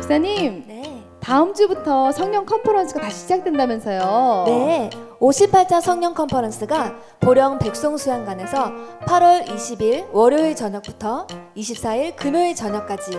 목사님, 네. 다음 주부터 성령 컨퍼런스가 다시 시작된다면서요? 네. 58차 성령 컨퍼런스가 보령 백송수양관에서 8월 20일 월요일 저녁부터 24일 금요일 저녁까지,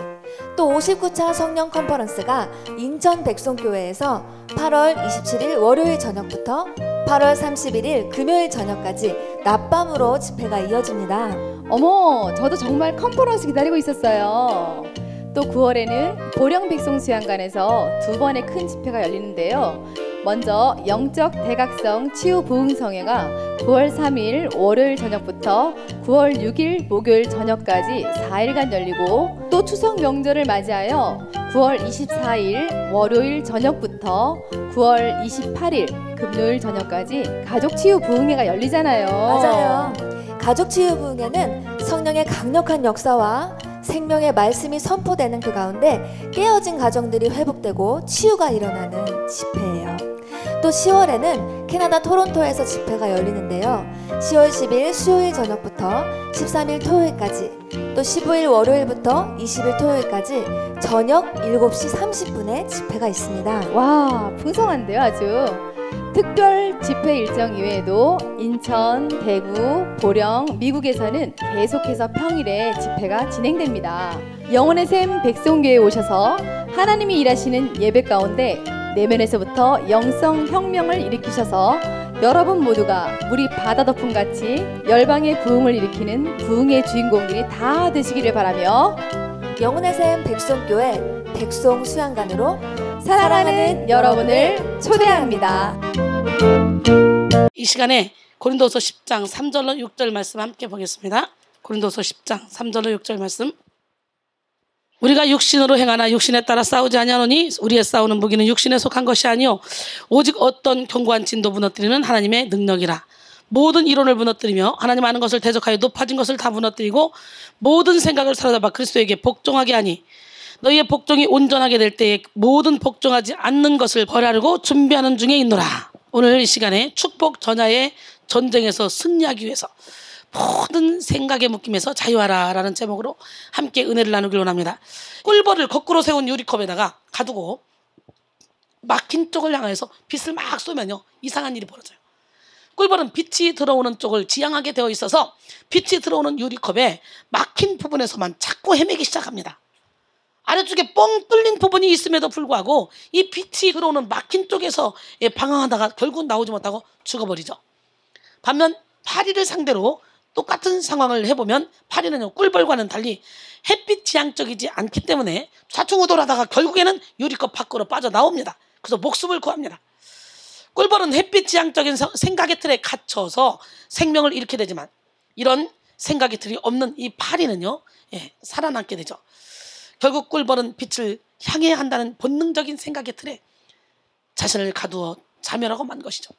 또 59차 성령 컨퍼런스가 인천 백송교회에서 8월 27일 월요일 저녁부터 8월 31일 금요일 저녁까지 낮밤으로 집회가 이어집니다. 어머, 저도 정말 컨퍼런스 기다리고 있었어요. 또 9월에는 보령 백송수양관에서 두 번의 큰 집회가 열리는데요. 먼저 영적 대각성 치유 부흥성회가 9월 3일 월요일 저녁부터 9월 6일 목요일 저녁까지 4일간 열리고, 또 추석 명절을 맞이하여 9월 24일 월요일 저녁부터 9월 28일 금요일 저녁까지 가족 치유 부흥회가 열리잖아요. 맞아요. 가족 치유 부흥회는 성령의 강력한 역사와 생명의 말씀이 선포되는 그 가운데 깨어진 가정들이 회복되고 치유가 일어나는 집회예요. 또 10월에는 캐나다 토론토에서 집회가 열리는데요. 10월 10일 수요일 저녁부터 13일 토요일까지, 또 15일 월요일부터 20일 토요일까지 저녁 7시 30분에 집회가 있습니다. 와, 풍성한데요, 아주. 특별 집회 일정 이외에도 인천, 대구, 보령, 미국에서는 계속해서 평일에 집회가 진행됩니다. 영혼의 샘 백송교회에 오셔서 하나님이 일하시는 예배 가운데 내면에서부터 영성 혁명을 일으키셔서 여러분 모두가 물이 바다 덮음같이 열방의 부흥을 일으키는 부흥의 주인공들이 다 되시기를 바라며, 영혼의 샘 백송교회 백송수양관으로 사랑하는 여러분을 초대합니다. 이 시간에 고린도서 10장 3절로 6절 말씀 함께 보겠습니다. 고린도서 10장 3절로 6절 말씀. 우리가 육신으로 행하나 육신에 따라 싸우지 아니하노니 우리의 싸우는 무기는 육신에 속한 것이 아니요 오직 어떤 견고한 진도 무너뜨리는 하나님의 능력이라. 모든 이론을 무너뜨리며 하나님 아는 것을 대적하여 높아진 것을 다 무너뜨리고 모든 생각을 사로잡아 그리스도에게 복종하게 하니, 너희의 복종이 온전하게 될 때에 모든 복종하지 않는 것을 벌하려고 준비하는 중에 있노라. 오늘 이 시간에 축복 전야의 전쟁에서 승리하기 위해서 모든 생각의 묶임에서 자유하라 라는 제목으로 함께 은혜를 나누길 원합니다. 꿀벌을 거꾸로 세운 유리컵에다가 가두고 막힌 쪽을 향해서 빛을 막 쏘면요, 이상한 일이 벌어져요. 꿀벌은 빛이 들어오는 쪽을 지향하게 되어 있어서 빛이 들어오는 유리컵에 막힌 부분에서만 자꾸 헤매기 시작합니다. 아래쪽에 뻥 뚫린 부분이 있음에도 불구하고 이 빛이 들어오는 막힌 쪽에서 방황하다가 결국 나오지 못하고 죽어버리죠. 반면 파리를 상대로 똑같은 상황을 해보면 파리는 꿀벌과는 달리 햇빛 지향적이지 않기 때문에 좌충우돌하다가 결국에는 유리컵 밖으로 빠져나옵니다. 그래서 목숨을 구합니다. 꿀벌은 햇빛 지향적인 생각의 틀에 갇혀서 생명을 잃게 되지만, 이런 생각의 틀이 없는 이 파리는요, 살아남게 되죠. 결국 꿀벌은 빛을 향해야 한다는 본능적인 생각의 틀에 자신을 가두어 자멸하고 만 것이죠.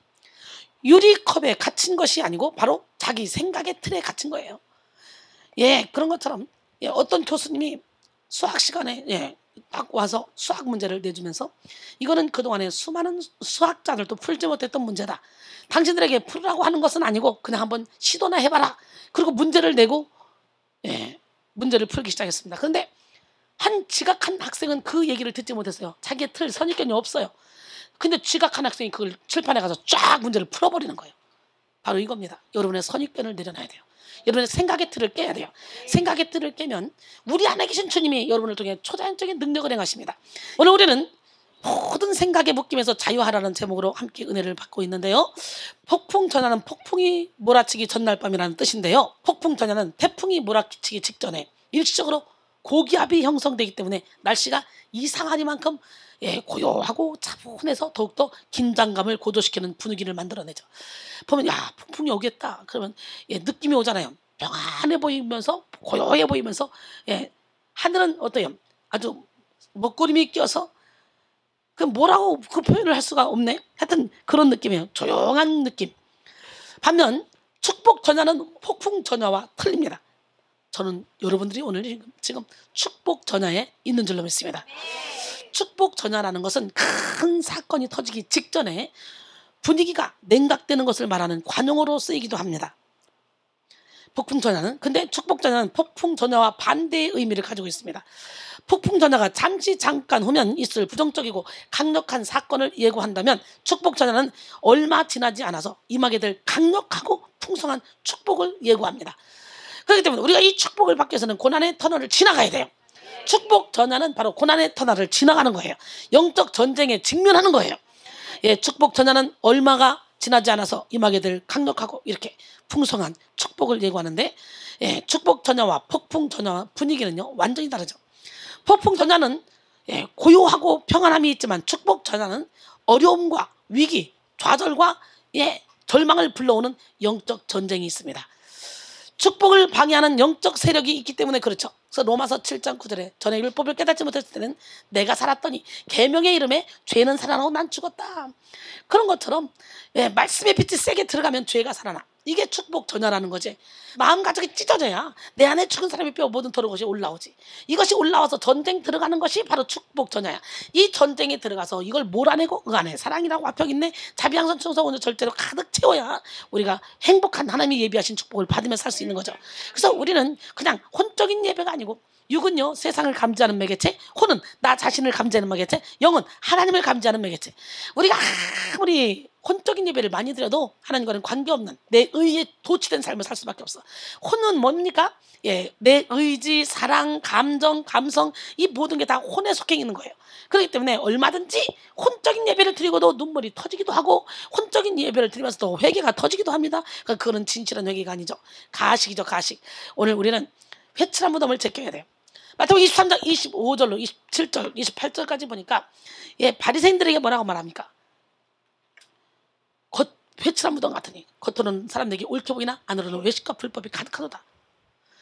유리컵에 갇힌 것이 아니고 바로 자기 생각의 틀에 갇힌 거예요. 그런 것처럼 어떤 교수님이 수학 시간에 딱 와서 수학 문제를 내주면서, 이거는 그동안에 수많은 수학자들도 풀지 못했던 문제다. 당신들에게 풀으라고 하는 것은 아니고 그냥 한번 시도나 해봐라. 그리고 문제를 내고 문제를 풀기 시작했습니다. 그런데 한 지각한 학생은 그 얘기를 듣지 못했어요. 자기의 틀, 선입견이 없어요. 근데 지각한 학생이 그걸 칠판에 가서 쫙 문제를 풀어버리는 거예요. 바로 이겁니다. 여러분의 선입견을 내려놔야 돼요. 여러분의 생각의 틀을 깨야 돼요. 생각의 틀을 깨면 우리 안에 계신 주님이 여러분을 통해 초자연적인 능력을 행하십니다. 오늘 우리는 모든 생각의 묶임에서 자유하라는 제목으로 함께 은혜를 받고 있는데요. 폭풍 전야는 폭풍이 몰아치기 전날 밤이라는 뜻인데요. 폭풍 전야는 태풍이 몰아치기 직전에 일시적으로 고기압이 형성되기 때문에 날씨가 이상하니만큼 고요하고 차분해서 더욱더 긴장감을 고조시키는 분위기를 만들어내죠. 보면 폭풍이 오겠다 그러면 느낌이 오잖아요. 평안해 보이면서 고요해 보이면서 하늘은 어때요? 아주 먹구름이 껴서 그 뭐라고 그 표현을 할 수가 없네. 하여튼 그런 느낌이에요. 조용한 느낌. 반면 축복 전야는 폭풍 전야와 틀립니다. 저는 여러분들이 오늘 지금 축복 전야에 있는 줄로 믿습니다. 축복 전야라는 것은 큰 사건이 터지기 직전에 분위기가 냉각되는 것을 말하는 관용어로 쓰이기도 합니다. 폭풍전야는. 근데 축복전야는 폭풍전야와 반대의 의미를 가지고 있습니다. 폭풍전야가 잠깐 후면 있을 부정적이고 강력한 사건을 예고한다면, 축복전야는 얼마 지나지 않아서 임하게 될 강력하고 풍성한 축복을 예고합니다. 그렇기 때문에 우리가 이 축복을 받기 위해서는 고난의 터널을 지나가야 돼요. 축복전야는 바로 고난의 터널을 지나가는 거예요. 영적 전쟁에 직면하는 거예요. 예, 축복전야는 얼마가 지나지 않아서 임하게 될 강력하고 이렇게 풍성한 축복을 예고하는데, 예, 축복전야와 폭풍전야와 분위기는요 완전히 다르죠. 폭풍전야는 고요하고 평안함이 있지만, 축복전야는 어려움과 위기, 좌절과 절망을 불러오는 영적 전쟁이 있습니다. 축복을 방해하는 영적 세력이 있기 때문에 그렇죠. 그래서 로마서 7장 9절에 전에 율법을 깨닫지 못했을 때는 내가 살았더니 계명의 이름에 죄는 살아나고 난 죽었다. 그런 것처럼 말씀의 빛이 세게 들어가면 죄가 살아나. 이게 축복전야라는 거지. 마음가짐이 찢어져야 내 안에 죽은 사람의 뼈 모든 더러운 것이 올라오지. 이것이 올라와서 전쟁 들어가는 것이 바로 축복전야야. 이 전쟁에 들어가서 이걸 몰아내고 그 안에 사랑이라고 화평인내 자비양선 충성 온유 절제로 가득 채워야 우리가 행복한 하나님이 예비하신 축복을 받으며 살 수 있는 거죠. 그래서 우리는 그냥 혼적인 예배가 아니고, 육은요 세상을 감지하는 매개체, 혼은 나 자신을 감지하는 매개체, 영은 하나님을 감지하는 매개체. 우리가 아무리 혼적인 예배를 많이 드려도 하나님과는 관계없는 내 의에 도취된 삶을 살 수밖에 없어. 혼은 뭡니까? 내 의지, 사랑, 감정, 감성, 이 모든 게 다 혼에 속해 있는 거예요. 그렇기 때문에 얼마든지 혼적인 예배를 드리고도 눈물이 터지기도 하고, 혼적인 예배를 드리면서도 회개가 터지기도 합니다. 그러니까 그거는 진실한 회개가 아니죠. 가식이죠, 가식. 오늘 우리는 회칠한 무덤을 제껴야 돼요. 마태복음 23장 25절로 27절, 28절까지 보니까 바리새인들에게 뭐라고 말합니까? 겉 회칠한 무덤 같으니 겉으로는 사람들에게 옳게 보이나 안으로는 외식과 불법이 가득하도다.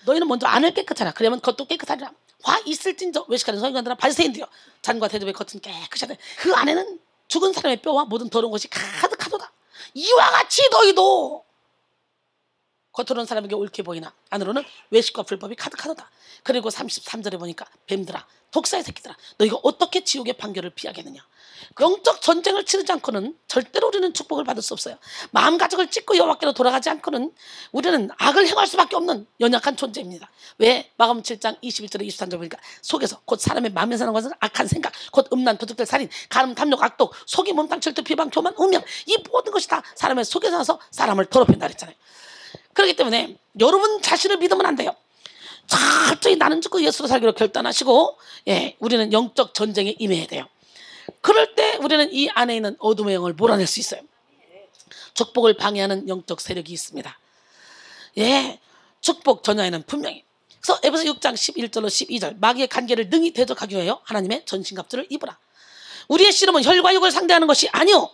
너희는 먼저 안을 깨끗하라. 그러면 겉도 깨끗하리라. 화 있을진저 외식하는 서기관들아 바리새인들이여, 잔과 대접의 겉은 깨끗이 하되 그 안에는 죽은 사람의 뼈와 모든 더러운 것이 가득하도다. 이와 같이 너희도 겉으로는 사람에게 옳게 보이나 안으로는 외식과 불법이 가득하도다. 그리고 33절에 보니까 뱀들아, 독사의 새끼들아, 너희가 어떻게 지옥의 판결을 피하겠느냐. 영적 전쟁을 치르지 않고는 절대로 우리는 축복을 받을 수 없어요. 마음가짐을 찢고 여호와께로 돌아가지 않고는 우리는 악을 행할 수밖에 없는 연약한 존재입니다. 왜? 마가복음 7장 21절에 23절 보니까 속에서 곧 사람의 마음에 사는 것은 악한 생각, 곧 음란, 도둑질, 살인, 간음, 탐욕, 악독, 속이 몸땅, 질투, 비방, 교만, 음양, 이 모든 것이 다 사람의 속에서 나서 사람을 더럽힌다 그랬잖아요. 그렇기 때문에 여러분 자신을 믿으면 안 돼요. 철저히 나는 죽고 예수로 살기로 결단하시고, 우리는 영적 전쟁에 임해야 돼요. 그럴 때 우리는 이 안에 있는 어둠의 영을 몰아낼 수 있어요. 축복을 방해하는 영적 세력이 있습니다. 축복 전야에는 분명히. 그래서 에베소 6장 11절로 12절, 마귀의 간계를 능히 대적하기 위하여 하나님의 전신갑주를 입으라. 우리의 씨름은 혈과 육을 상대하는 것이 아니요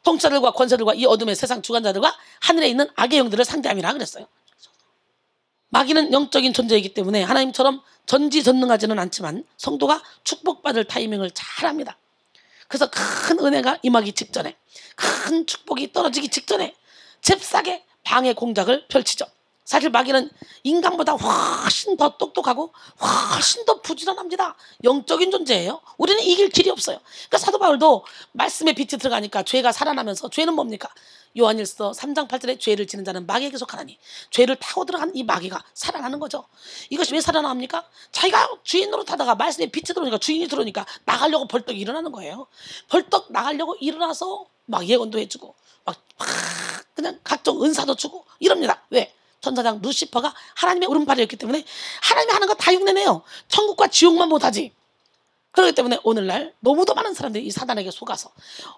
통치자들과 권세들과 이 어둠의 세상 주관자들과 하늘에 있는 악의 영들을 상대함이라 그랬어요. 마귀는 영적인 존재이기 때문에 하나님처럼 전지전능하지는 않지만 성도가 축복받을 타이밍을 잘합니다. 그래서 큰 은혜가 임하기 직전에, 큰 축복이 떨어지기 직전에 잽싸게 방해 공작을 펼치죠. 사실 마귀는 인간보다 훨씬 더 똑똑하고 훨씬 더 부지런합니다. 영적인 존재예요. 우리는 이길 길이 없어요. 그러니까 사도 바울도 말씀에 빛이 들어가니까 죄가 살아나면서, 죄는 뭡니까? 요한일서 3장 8절에 죄를 지는 자는 마귀에게 속하나니, 죄를 타고 들어간 이 마귀가 살아나는 거죠. 이것이 왜 살아납니까? 자기가 주인으로 타다가 말씀에 빛이 들어오니까, 주인이 들어오니까 나가려고 벌떡 일어나는 거예요. 벌떡 나가려고 일어나서 막 예언도 해주고 막 그냥 각종 은사도 주고 이럽니다. 왜? 천사장 루시퍼가 하나님의 오른팔이었기 때문에 하나님이 하는 거 다 흉내내요. 천국과 지옥만 못하지. 그렇기 때문에 오늘날 너무도 많은 사람들이 이 사단에게 속아서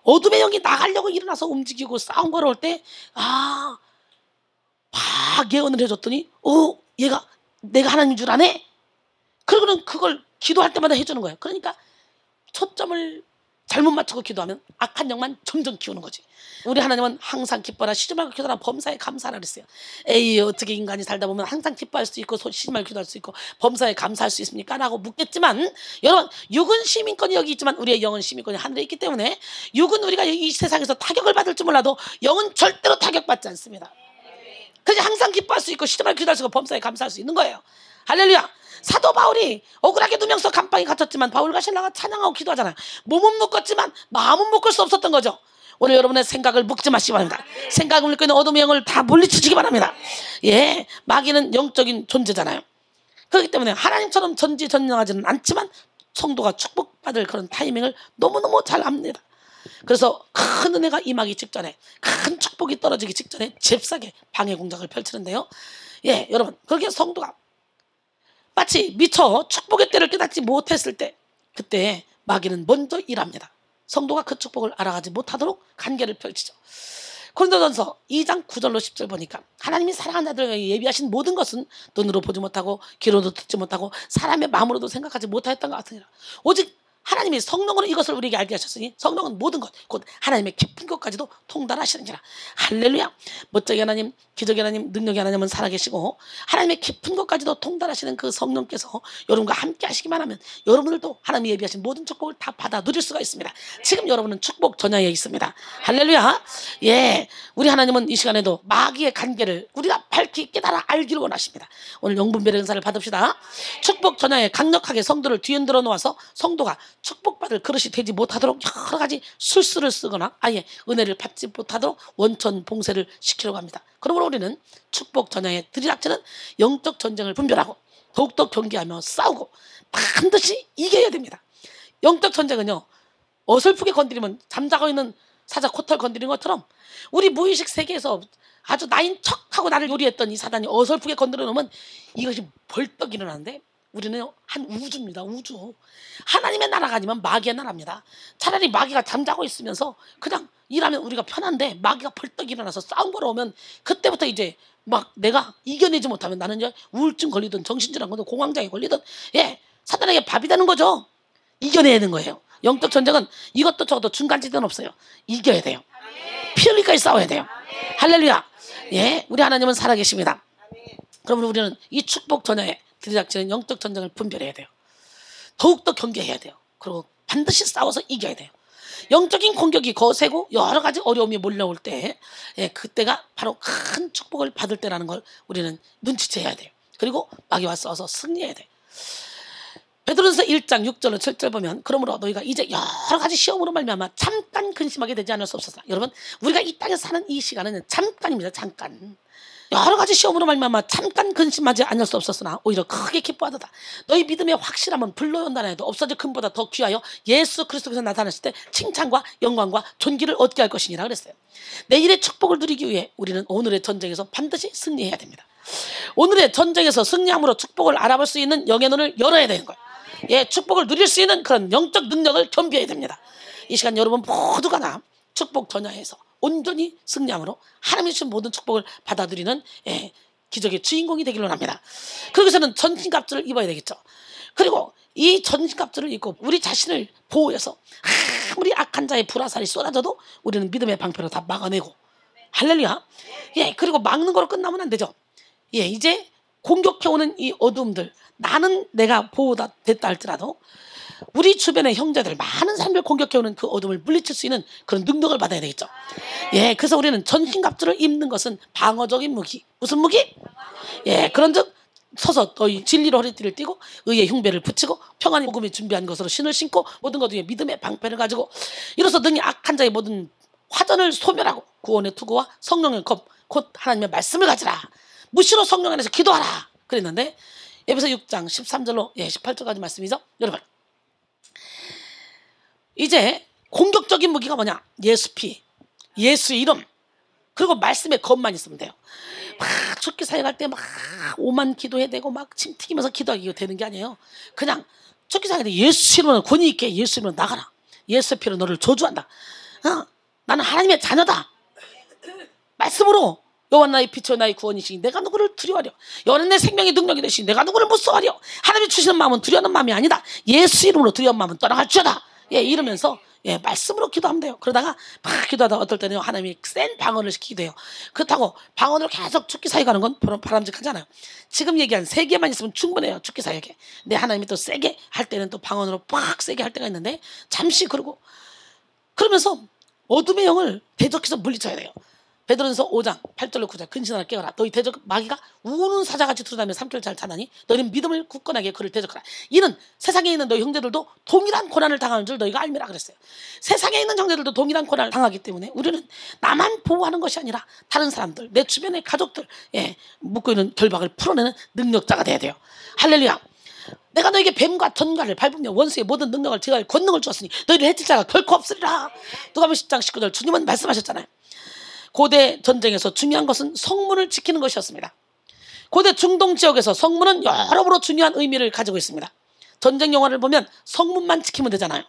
어둠의 영이 나가려고 일어나서 움직이고 싸움 걸어올 때, 막 예언을 해줬더니 얘가 내가 하나님인 줄 아네? 그러고는 그걸 기도할 때마다 해주는 거예요. 그러니까 초점을 잘못 맞추고 기도하면 악한 영만 점점 키우는 거지. 우리 하나님은 항상 기뻐라, 쉬지 말고 기도하라, 범사에 감사하라 그랬어요. 에이, 어떻게 인간이 살다 보면 항상 기뻐할 수 있고 쉬지 말고 기도할 수 있고 범사에 감사할 수 있습니까? 라고 묻겠지만, 여러분, 육은 시민권이 여기 있지만 우리의 영은 시민권이 하늘에 있기 때문에 육은 우리가 이 세상에서 타격을 받을지 몰라도 영은 절대로 타격받지 않습니다. 그래서 항상 기뻐할 수 있고 쉬지 말고 기도할 수 있고 범사에 감사할 수 있는 거예요. 할렐루야. 사도 바울이 억울하게 누명서 감방에 갇혔지만 바울과 신라가 찬양하고 기도하잖아요. 몸은 묶었지만 마음은 묶을 수 없었던 거죠. 오늘 여러분의 생각을 묶지 마시기 바랍니다. 생각을 묶고 있는 어둠의 영을 다 물리치시기 바랍니다. 예, 마귀는 영적인 존재잖아요. 그렇기 때문에 하나님처럼 전지전능하지는 않지만 성도가 축복받을 그런 타이밍을 너무너무 잘 압니다. 그래서 큰 은혜가 임하기 직전에, 큰 축복이 떨어지기 직전에 잽싸게 방해 공작을 펼치는데요. 예, 여러분, 그렇게 성도가 마치 미처 축복의 때를 깨닫지 못했을 때, 그때 마귀는 먼저 일합니다. 성도가 그 축복을 알아가지 못하도록 간계를 펼치죠. 고린도전서 2장 9절로 10절 보니까 하나님이 사랑하는 자들에게 예비하신 모든 것은 눈으로 보지 못하고 귀로도 듣지 못하고 사람의 마음으로도 생각하지 못하였던 것 같으니라. 오직 하나님이 성령으로 이것을 우리에게 알게 하셨으니 성령은 모든 것 곧 하나님의 깊은 것까지도 통달하시는지라. 할렐루야. 멋쟁이 하나님, 기적의 하나님, 능력의 하나님은 살아계시고 하나님의 깊은 것까지도 통달하시는 그 성령께서 여러분과 함께 하시기만 하면 여러분들도 하나님이 예비하신 모든 축복을 다 받아 누릴 수가 있습니다. 지금 여러분은 축복 전야에 있습니다. 할렐루야. 예, 우리 하나님은 이 시간에도 마귀의 간계를 우리가 밝히 깨달아 알기를 원하십니다. 오늘 영분별의 은사를 받읍시다. 축복 전야에 강력하게 성도를 뒤흔들어 놓아서 성도가 축복받을 그릇이 되지 못하도록 여러 가지 술수를 쓰거나 아예 은혜를 받지 못하도록 원천 봉쇄를 시키려고 합니다. 그러므로 우리는 축복 전야에 들이닥치는 영적 전쟁을 분별하고 더욱더 경계하며 싸우고 반드시 이겨야 됩니다. 영적 전쟁은요, 어설프게 건드리면 잠자고 있는 사자 코털 건드린 것처럼 우리 무의식 세계에서 아주 나인 척하고 나를 요리했던 이 사단이 어설프게 건드려 놓으면 이것이 벌떡 일어나는데, 우리는 한 우주입니다. 우주. 하나님의 나라가 아니면 마귀의 나라입니다. 차라리 마귀가 잠자고 있으면서 그냥 일하면 우리가 편한데, 마귀가 벌떡 일어나서 싸움 걸어오면 그때부터 이제 막 내가 이겨내지 못하면 나는 이제 우울증 걸리든 정신질환 걸리든 공황장애 걸리든, 예, 사단에게 밥이 되는 거죠. 이겨내야 되는 거예요. 영적 전쟁은 이것도 저것도 중간지대는 없어요. 이겨야 돼요. 피 흘리까지 싸워야 돼요. 할렐루야. 예, 우리 하나님은 살아계십니다. 그러면 우리는 이 축복 전야에 들이닥치는 영적 전쟁을 분별해야 돼요. 더욱더 경계해야 돼요. 그리고 반드시 싸워서 이겨야 돼요. 영적인 공격이 거세고 여러 가지 어려움이 몰려올 때, 예, 그때가 바로 큰 축복을 받을 때라는 걸 우리는 눈치채야 돼요. 그리고 마귀와 싸워서 승리해야 돼요. 베드로전서 1장 6절로 7절 보면, 그러므로 너희가 이제 여러 가지 시험으로 말미암아 잠깐 근심하게 되지 않을 수 없었다. 여러분, 우리가 이 땅에 사는 이 시간은 잠깐입니다. 잠깐. 여러 가지 시험으로 말미암아 잠깐 근심하지 않을 수 없었으나 오히려 크게 기뻐하도다. 너희 믿음의 확실함은 불로 연단해도 없어질 금보다 더 귀하여 예수 그리스도께서 나타나실 때 칭찬과 영광과 존귀를 얻게 할 것이니라 그랬어요. 내일의 축복을 누리기 위해 우리는 오늘의 전쟁에서 반드시 승리해야 됩니다. 오늘의 전쟁에서 승리함으로 축복을 알아볼 수 있는 영의 눈을 열어야 되는 거예요. 예, 축복을 누릴 수 있는 그런 영적 능력을 겸비해야 됩니다. 이 시간 여러분 모두가 다 축복 전야에서 온전히 승리함으로 하나님이 주신 모든 축복을 받아들이는, 예, 기적의 주인공이 되기를 원합니다. 그러고서는 전신갑주를 입어야 되겠죠. 그리고 이 전신갑주를 입고 우리 자신을 보호해서 아무리 악한 자의 불화살이 쏟아져도 우리는 믿음의 방패로 다 막아내고, 할렐루야. 예, 그리고 막는 거로 끝나면 안 되죠. 예, 이제 공격해오는 이 어둠들, 나는 내가 보호됐다 할지라도 우리 주변의 형제들, 많은 사람들 공격해오는 그 어둠을 물리칠 수 있는 그런 능력을 받아야 되겠죠. 예, 그래서 우리는 전신갑주를 입는 것은 방어적인 무기. 무슨 무기? 예, 그런즉 서서 너희 진리로 허리띠를 띠고 의의 흉배를 붙이고 평안의 복음이 준비한 것으로 신을 신고 모든 것 위에 믿음의 방패를 가지고 이로써 능히 악한 자의 모든 화전을 소멸하고 구원의 투구와 성령의 겁, 곧 하나님의 말씀을 가지라. 무시로 성령 안에서 기도하라 그랬는데, 에베소 6장 13절로 18절까지 말씀이죠. 여러분, 이제 공격적인 무기가 뭐냐? 예수 피, 예수 이름, 그리고 말씀의 겁만 있으면 돼요. 막 죽기 사역할 때 막 오만 기도해야 되고 막 침 튀기면서 기도하기가 되는 게 아니에요. 그냥 죽기 사역할 때 예수 이름으로 권위 있게 예수 이름으로 나가라. 예수 피로 너를 저주한다. 나는 하나님의 자녀다. 말씀으로 여호와 나의 빛이요 나의 구원이시니 내가 누구를 두려워하려. 여호와는 내 생명의 능력이 되시니 내가 누구를 무서워하려. 하나님이 주시는 마음은 두려워하는 마음이 아니다. 예수 이름으로 두려운 마음은 떠나갈지어다. 예, 이러면서, 예, 말씀으로 기도하면 돼요. 그러다가 막 기도하다가 어떨 때는 하나님이 센 방언을 시키기도 해요. 그렇다고 방언으로 계속 죽기 사역하는 건 바람직하잖아요. 지금 얘기한 3개만 있으면 충분해요. 죽기 사역에. 근데 하나님이 또 세게 할 때는 또 방언으로 팍 세게 할 때가 있는데, 잠시 그러면서 어둠의 영을 대적해서 물리쳐야 돼요. 베드로전서 5장 8절로 9절 근신하라 깨어라 너희 대적 마귀가 우는 사자같이 두루다니며 삼켜를 잘 자나니 너희는 믿음을 굳건하게 그를 대적하라. 이는 세상에 있는 너희 형제들도 동일한 고난을 당하는 줄 너희가 알미라 그랬어요. 세상에 있는 형제들도 동일한 고난을 당하기 때문에 우리는 나만 보호하는 것이 아니라 다른 사람들, 내 주변의 가족들, 묶고 있는 결박을 풀어내는 능력자가 돼야 돼요. 할렐루야. 내가 너에게 뱀과 전갈을 밟으며 원수의 모든 능력을 제어할 권능을 주었으니 너희를 해칠 자가 결코 없으리라. 누가복음 10장 19절 주님은 말씀하셨잖아요. 고대 전쟁에서 중요한 것은 성문을 지키는 것이었습니다. 고대 중동 지역에서 성문은 여러모로 중요한 의미를 가지고 있습니다. 전쟁 영화를 보면 성문만 지키면 되잖아요.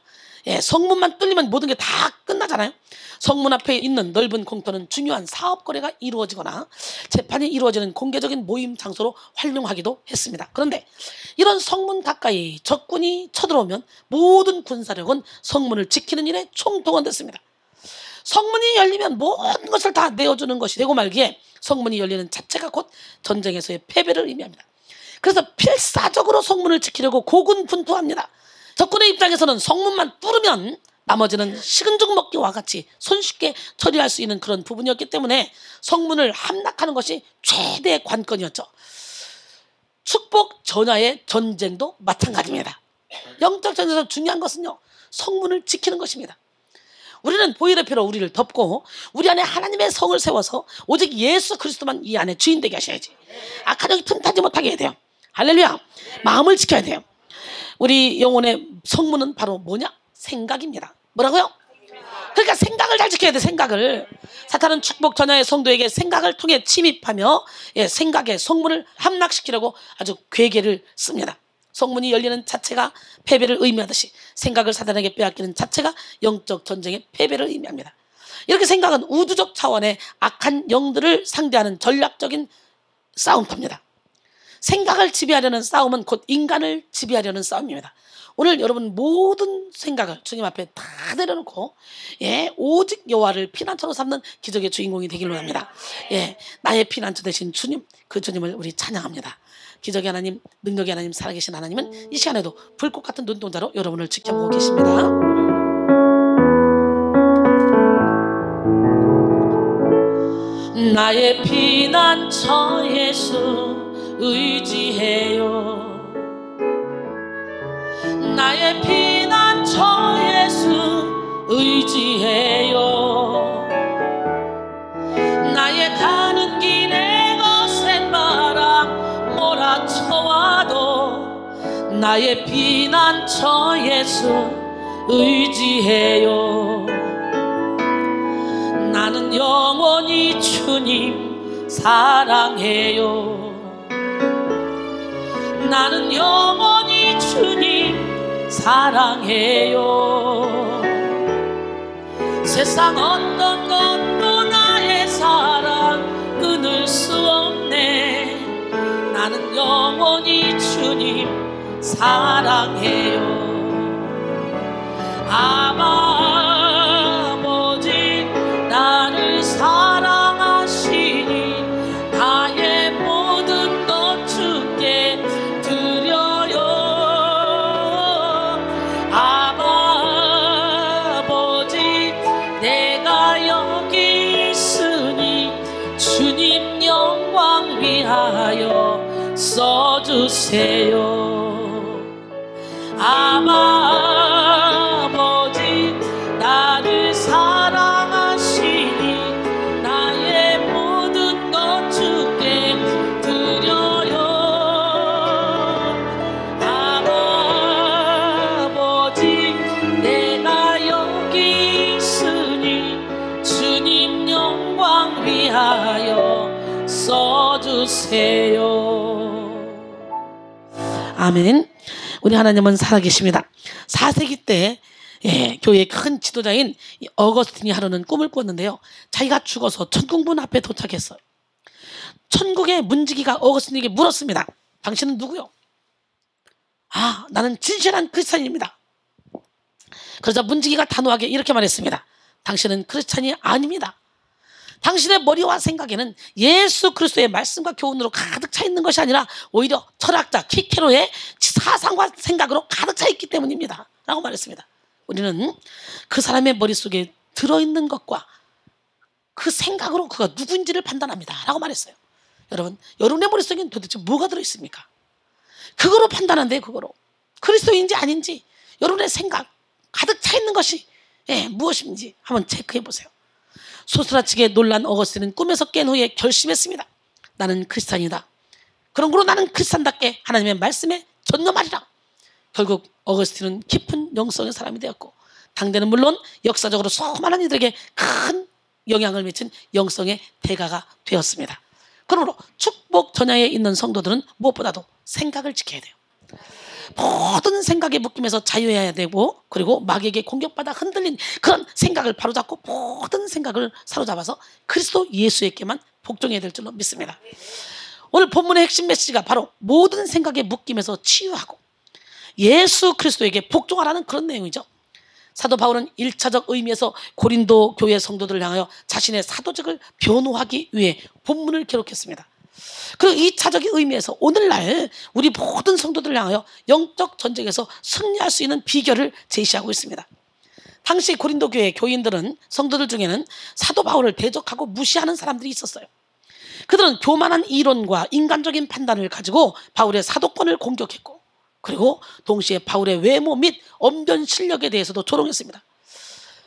성문만 뚫리면 모든 게 다 끝나잖아요. 성문 앞에 있는 넓은 공터는 중요한 사업 거래가 이루어지거나 재판이 이루어지는 공개적인 모임 장소로 활용하기도 했습니다. 그런데 이런 성문 가까이 적군이 쳐들어오면 모든 군사력은 성문을 지키는 일에 총동원됐습니다. 성문이 열리면 모든 것을 다 내어주는 것이 되고 말기에 성문이 열리는 자체가 곧 전쟁에서의 패배를 의미합니다. 그래서 필사적으로 성문을 지키려고 고군분투합니다. 적군의 입장에서는 성문만 뚫으면 나머지는 식은 죽 먹기와 같이 손쉽게 처리할 수 있는 그런 부분이었기 때문에 성문을 함락하는 것이 최대의 관건이었죠. 축복 전야의 전쟁도 마찬가지입니다. 영적 전쟁에서 중요한 것은요, 성문을 지키는 것입니다. 우리는 보혈의 피로 우리를 덮고 우리 안에 하나님의 성을 세워서 오직 예수 그리스도만 이 안에 주인 되게 하셔야지. 악한 영이 틈타지 못하게 해야 돼요. 할렐루야. 마음을 지켜야 돼요. 우리 영혼의 성문은 바로 뭐냐? 생각입니다. 뭐라고요? 그러니까 생각을 잘 지켜야 돼. 생각을. 사탄은 축복 전야의 성도에게 생각을 통해 침입하며 생각의 성문을 함락시키려고 아주 괴계를 씁니다. 성문이 열리는 자체가 패배를 의미하듯이 생각을 사단에게 빼앗기는 자체가 영적 전쟁의 패배를 의미합니다. 이렇게 생각은 우주적 차원의 악한 영들을 상대하는 전략적인 싸움터입니다. 생각을 지배하려는 싸움은 곧 인간을 지배하려는 싸움입니다. 오늘 여러분 모든 생각을 주님 앞에 다 내려놓고 오직 여호와를 피난처로 삼는 기적의 주인공이 되기를 원합니다. 나의 피난처 되신 주님, 그 주님을 우리 찬양합니다. 기적의 하나님, 능력의 하나님, 살아계신 하나님은 이 시간에도 불꽃 같은 눈동자로 여러분을 지켜보고 계십니다. 나의 피난처 예수 의지해요. 나의 피난처 예수 의지해요. 나의 가는 길에 거센 바람 몰아쳐와도 나의 피난처 예수 의지해요. 나는 영원히 주님 사랑해요. 나는 영원히 주님 사랑해요. 세상 어떤 것도 나의 사랑 끊을 수 없네. 나는 영원히 주님 사랑해요. 아버지 나를 사랑하시니 나의 모든 것 주께 드려요. 아버지 내가 여기 있으니 주님 영광 위하여 써주세요. 아버지 나를 사랑하시니 나의 모든 것 주께 드려요. 아버지 내가 여기 있으니 주님 영광 위하여 써주세요. 아멘. 우리 하나님은 살아계십니다. 4세기 때 교회의 큰 지도자인 어거스틴이 하루는 꿈을 꿨는데요. 자기가 죽어서 천국문 앞에 도착했어요. 천국의 문지기가 어거스틴에게 물었습니다. 당신은 누구요? 나는 진실한 크리스찬입니다. 그러자 문지기가 단호하게 이렇게 말했습니다. 당신은 크리스찬이 아닙니다. 당신의 머리와 생각에는 예수 그리스도의 말씀과 교훈으로 가득 차 있는 것이 아니라 오히려 철학자 키케로의 사상과 생각으로 가득 차 있기 때문입니다. 라고 말했습니다. 우리는 그 사람의 머릿속에 들어있는 것과 그 생각으로 그가 누구인지를 판단합니다 라고 말했어요. 여러분, 여러분의 머릿속에는 도대체 뭐가 들어있습니까? 그거로 판단한대요. 그거로 그리스도인지 아닌지 여러분의 생각 가득 차 있는 것이 무엇인지 한번 체크해 보세요. 소스라치게 놀란 어거스틴은 꿈에서 깬 후에 결심했습니다. 나는 크리스찬이다. 그런 거로 나는 크리스찬답게 하나님의 말씀에 전념하리라. 결국 어거스틴은 깊은 영성의 사람이 되었고 당대는 물론 역사적으로 수많은 이들에게 큰 영향을 미친 영성의 대가가 되었습니다. 그러므로 축복 전야에 있는 성도들은 무엇보다도 생각을 지켜야 돼요. 모든 생각에 묶이면서 자유해야 되고, 그리고 마귀에게 공격받아 흔들린 그런 생각을 바로잡고 모든 생각을 사로잡아서 그리스도 예수에게만 복종해야 될 줄로 믿습니다. 오늘 본문의 핵심 메시지가 바로 모든 생각에 묶이면서 치유하고 예수 그리스도에게 복종하라는 그런 내용이죠. 사도 바울은 1차적 의미에서 고린도 교회 성도들을 향하여 자신의 사도직을 변호하기 위해 본문을 기록했습니다. 그리고 2차적 의미에서 오늘날 우리 모든 성도들을 향하여 영적 전쟁에서 승리할 수 있는 비결을 제시하고 있습니다. 당시 고린도 교회 교인들은, 성도들 중에는 사도 바울을 대적하고 무시하는 사람들이 있었어요. 그들은 교만한 이론과 인간적인 판단을 가지고 바울의 사도권을 공격했고, 그리고 동시에 바울의 외모 및 언변 실력에 대해서도 조롱했습니다.